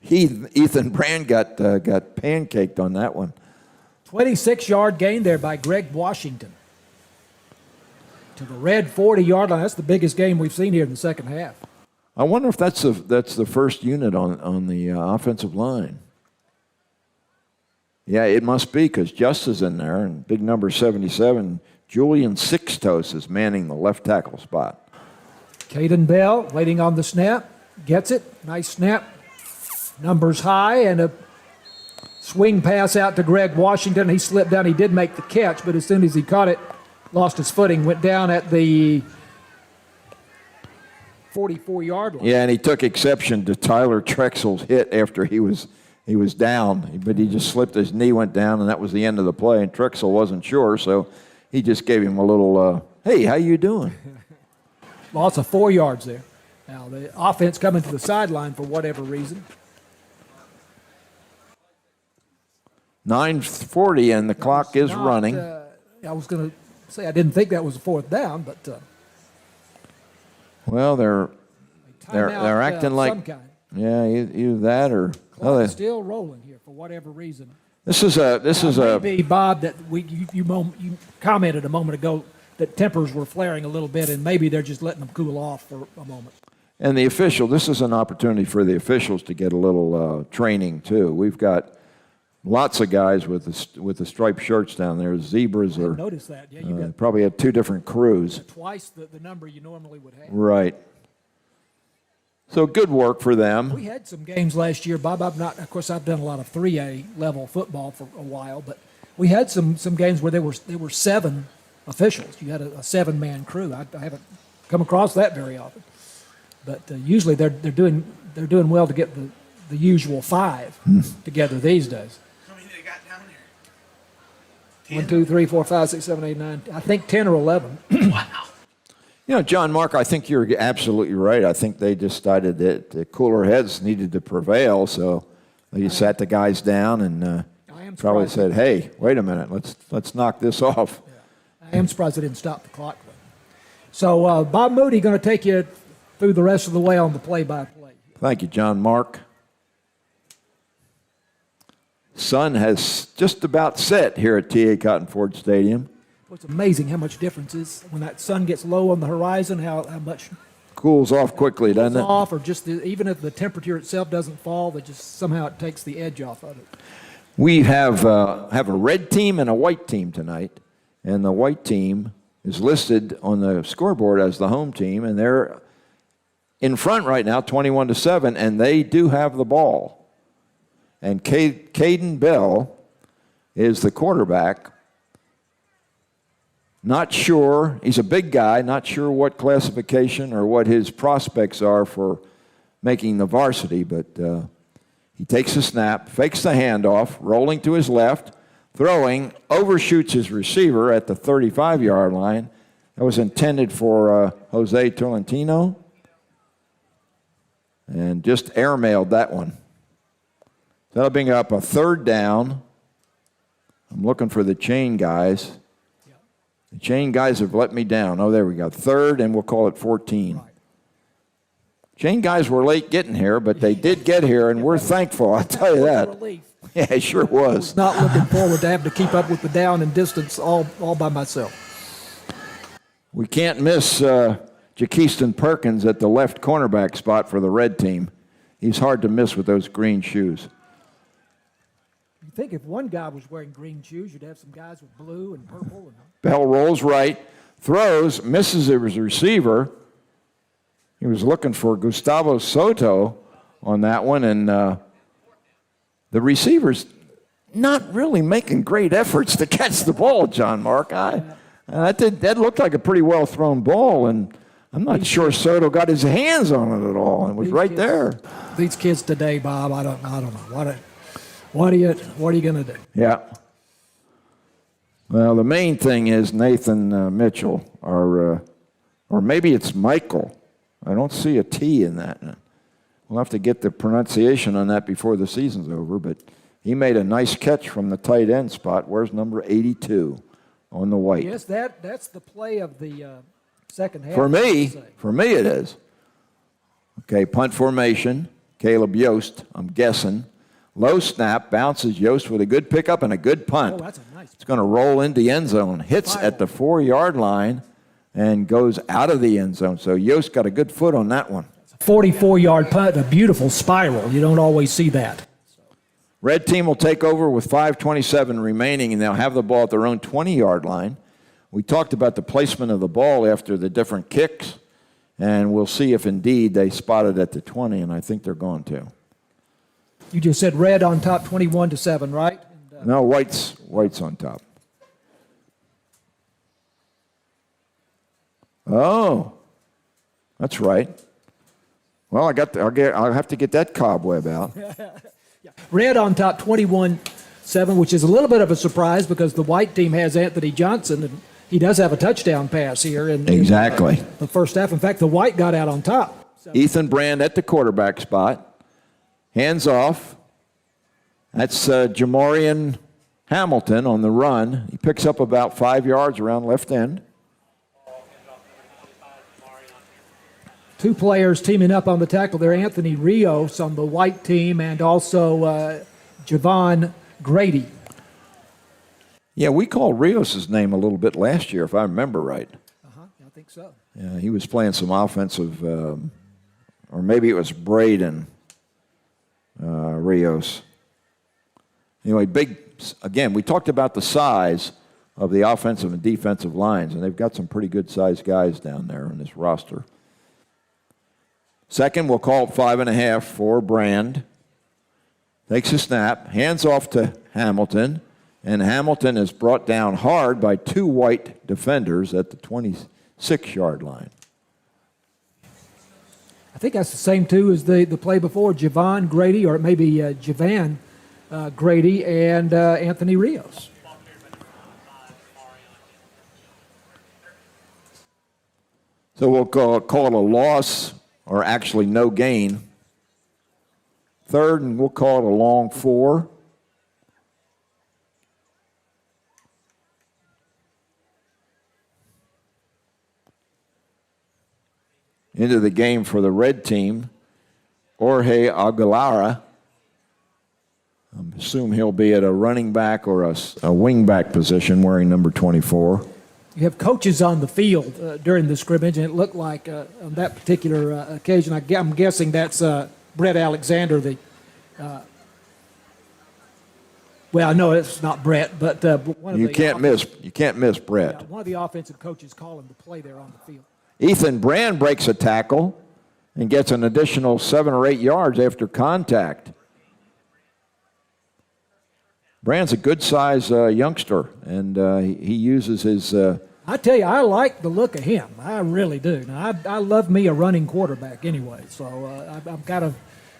Ethan Brand got pancaked on that one. 26-yard gain there by Greg Washington to the red 40-yard line. That's the biggest game we've seen here in the second half. I wonder if that's the first unit on the offensive line. Yeah, it must be because Just is in there, and big number 77, Julian Sixtos, is manning the left tackle spot. Caden Bell waiting on the snap, gets it, nice snap, numbers high, and a swing pass out to Greg Washington. He slipped down, he did make the catch, but as soon as he caught it, lost his footing, went down at the 44-yard line. Yeah, and he took exception to Tyler Trexel's hit after he was down, but he just slipped, his knee went down, and that was the end of the play, and Trexel wasn't sure, so he just gave him a little, hey, how you doing? Loss of 4 yards there. Now, the offense coming to the sideline for whatever reason. 9:40, and the clock is running. I was going to say I didn't think that was a fourth down, but Well, they're acting like, some kind. yeah, either that or Clock is still rolling here for whatever reason. this is Maybe, Bob, that you commented a moment ago that tempers were flaring a little bit, and maybe they're just letting them cool off for a moment. And this is an opportunity for the officials to get a little training too. We've got lots of guys with the striped shirts down there. Zebras are. Notice that, yeah. You got probably have two different crews. twice the number you normally would have. Right. So good work for them. We had some games last year, Bob. Of course, I've done a lot of 3A level football for a while, but we had some games where there were 7 officials. You had a 7-man crew. I haven't come across that very often, but usually they're doing well to get the usual 5 together these days. How many they got down there? 1, 2, 3, 4, 5, 6, 7, 8, 9. I think 10 or 11. Wow. You know, John Mark, I think you're absolutely right. I think they decided that the cooler heads needed to prevail, so they just sat the guys down and probably said, "Hey, wait a minute, let's knock this off." I am surprised they didn't stop the clock. So Bob Moody going to take you through the rest of the way on the play-by-play. Thank you, John Mark. Sun has just about set here at T.A. Cotton Ford Stadium. It's amazing how much difference is when that sun gets low on the horizon, how much Cools off quickly, doesn't it? off, or just even if the temperature itself doesn't fall, that just somehow it takes the edge off of it. We have a red team and a white team tonight, and the white team is listed on the scoreboard as the home team, and they're in front right now, 21-7, and they do have the ball. And Caden Bell is the quarterback. Not sure, he's a big guy, not sure what classification or what his prospects are for making the varsity, but he takes a snap, fakes the handoff, rolling to his left, throwing, overshoots his receiver at the 35-yard line. That was intended for Jose Tolentino, and just airmailed that one. That'll bring up a third down. I'm looking for the chain guys. The chain guys have let me down. Oh, there we go. Third, and we'll call it 14. Right. Chain guys were late getting here, but they did get here, and we're thankful, I'll tell you that. Yeah, it sure was. Not looking forward to having to keep up with the down and distance all by myself. We can't miss Jaquiston Perkins at the left cornerback spot for the red team. He's hard to miss with those green shoes. You think if one guy was wearing green shoes, you'd have some guys with blue and purple. Bell rolls right, throws, misses his receiver. He was looking for Gustavo Soto on that one, and the receiver's not really making great efforts to catch the ball, John Mark. That looked like a pretty well-thrown ball, and I'm not sure Soto got his hands on it at all. It was right there. These kids today, Bob, I don't know. What are you going to do? Yeah. Well, the main thing is Nathan Mitchell, or maybe it's Michael. I don't see a T in that. We'll have to get the pronunciation on that before the season's over, but he made a nice catch from the tight end spot. Where's number 82 on the white? Yes, that's the play of the second half. For me it is. Okay, punt formation, Caleb Yost, I'm guessing. Low snap, bounces Yost with a good pickup and a good punt. Oh, that's a nice. It's going to roll into the end zone, hits at the 4-yard line, and goes out of the end zone. So Yost got a good foot on that one. 44-yard punt, a beautiful spiral. You don't always see that. Red team will take over with 5:27 remaining, and they'll have the ball at their own 20-yard line. We talked about the placement of the ball after the different kicks, and we'll see if indeed they spot it at the 20, and I think they're going to. You just said red on top, 21-7, right? No, white's on top. Oh, that's right. Well, I'll have to get that cobweb out. Red on top, 21-7, which is a little bit of a surprise because the white team has Anthony Johnson, and he does have a touchdown pass here in Exactly. the first half. In fact, the white got out on top. So. Ethan Brand at the quarterback spot. Hands off. That's Jamarian Hamilton on the run. He picks up about 5 yards around left end. Two players teaming up on the tackle there, Anthony Rios on the white team and also Javon Grady. Yeah, we called Rios' name a little bit last year, if I remember right. I think so. Yeah, he was playing some offensive, or maybe it was Braden Rios. Anyway, again, we talked about the size of the offensive and defensive lines, and they've got some pretty good-sized guys down there in this roster. Second, we'll call it 5.5 for Brand. Takes a snap, hands off to Hamilton, and Hamilton is brought down hard by two white defenders at the 26-yard line. I think that's the same, too, as the play before, Javon Grady, or maybe Javan Grady and Anthony Rios. So we'll call it a loss, or actually no gain. Third, and we'll call it a long 4. Into the game for the red team, Jorge Aguilara. I assume he'll be at a running back or a wing back position wearing number 24. You have coaches on the field during the scrimmage, and it looked like on that particular occasion, I'm guessing that's Brett Alexander. Well, no, it's not Brett, but one of you can't miss Brett. Yeah, one of the offensive coaches calling the play there on the field. Ethan Brand breaks a tackle and gets an additional 7 or 8 yards after contact. Brand's a good-sized youngster, and he uses his... I tell you, I like the look of him. I really do. Now, I love me a running quarterback anyway, so I'm kind of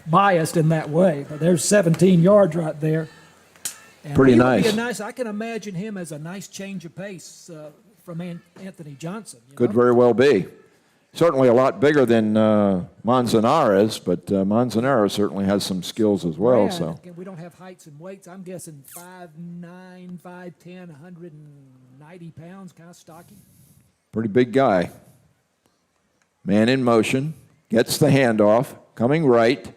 biased in that way. But there's 17 yards right there. And pretty nice. I can imagine him as a nice change of pace from Anthony Johnson. Could very well be. Certainly a lot bigger than Manzanares, but Manzanares certainly has some skills as well. Yeah, so we don't have heights and weights. I'm guessing 5'9", 5'10", 190 pounds, kind of stocky. Pretty big guy. Man in motion, gets the handoff, coming right.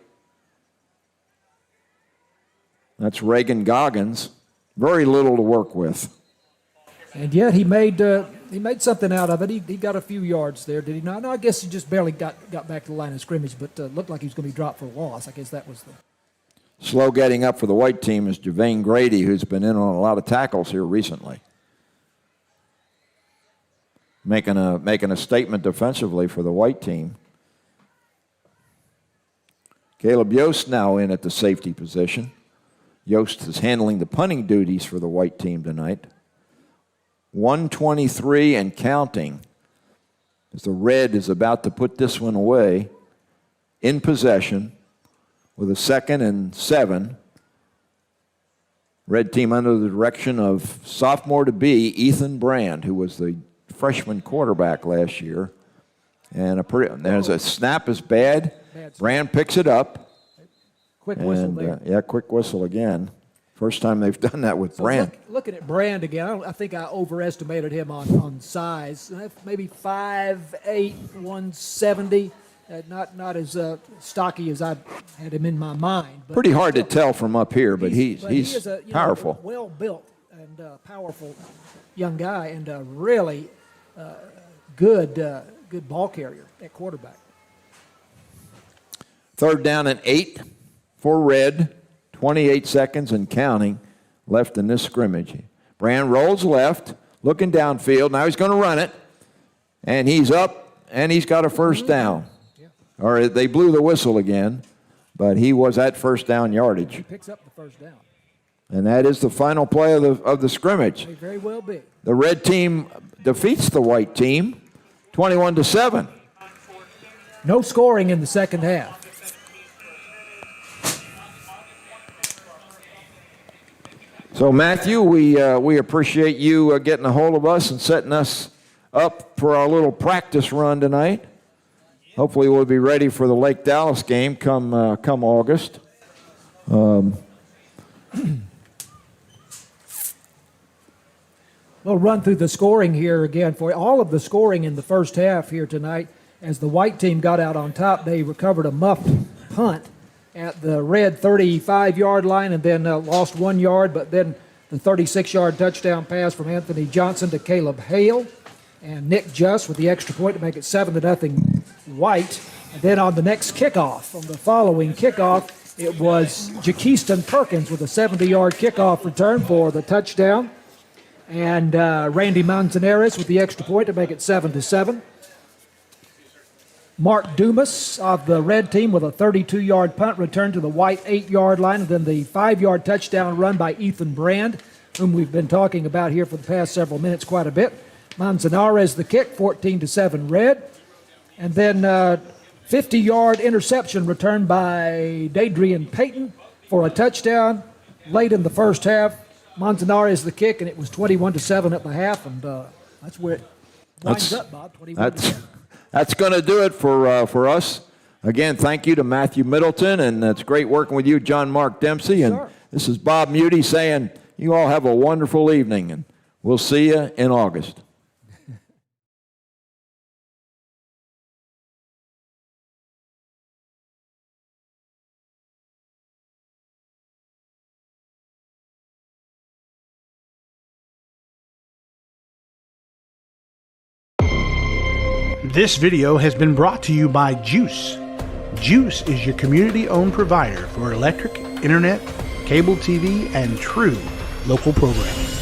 That's Reagan Goggins. Very little to work with. And yet he made something out of it. He got a few yards there, did he not? No, I guess he just barely got back to the line of scrimmage, but looked like he was going to be dropped for a loss. I guess that was the... Slow getting up for the white team is Javane Grady, who's been in on a lot of tackles here recently. Making a statement defensively for the white team. Caleb Yost now in at the safety position. Yost is handling the punting duties for the white team tonight. 1:23 and counting as the red is about to put this one away in possession with a 2nd and 7. Red team under the direction of sophomore-to-be Ethan Brand, who was the freshman quarterback last year. And there's a snap is bad. Brand picks it up. Quick whistle there. Yeah, quick whistle again. First time they've done that with Brand. Looking at Brand again, I think I overestimated him on size. Maybe 5'8", 170. Not as stocky as I had him in my mind. But pretty hard to tell from up here, but he's powerful. Well-built and powerful young guy, and a really good ball carrier at quarterback. 3rd down and 8 for Red. 28 seconds and counting left in this scrimmage. Brand rolls left, looking downfield. Now he's going to run it, and he's up, and he's got a first down. Yeah. Or they blew the whistle again, but he was at first down yardage. He picks up the first down. And that is the final play of the scrimmage. May very well be. The red team defeats the white team 21-7. No scoring in the second half. So Matthew, we appreciate you getting a hold of us and setting us up for our little practice run tonight. Hopefully we'll be ready for the Lake Dallas game come August. We'll run through the scoring here again for you. All of the scoring in the first half here tonight. As the white team got out on top, they recovered a muffed punt at the red 35-yard line and then lost 1 yard, but then the 36-yard touchdown pass from Anthony Johnson to Caleb Hale, and Nick Just with the extra point to make it 7-0 white. And then on the next kickoff, on the following kickoff, it was Jaquiston Perkins with a 70-yard kickoff return for the touchdown, and Randy Manzanares with the extra point to make it 7-7. Mark Dumas of the red team with a 32-yard punt return to the white 8-yard line, and then the 5-yard touchdown run by Ethan Brand, whom we've been talking about here for the past several minutes quite a bit. Manzanares the kick, 14-7 red. And then 50-yard interception returned by Dadrian Payton for a touchdown late in the first half. Manzanares the kick, and it was 21-7 at the half, and that's where it winds up, Bob. 21-7. That's going to do it for us. Again, thank you to Matthew Middleton, and it's great working with you, John Mark Dempsey. And this is Bob Muty saying you all have a wonderful evening, and we'll see you in August. This video has been brought to you by GEUS. GEUS is your community-owned provider for electric, internet, cable TV, and true local programming.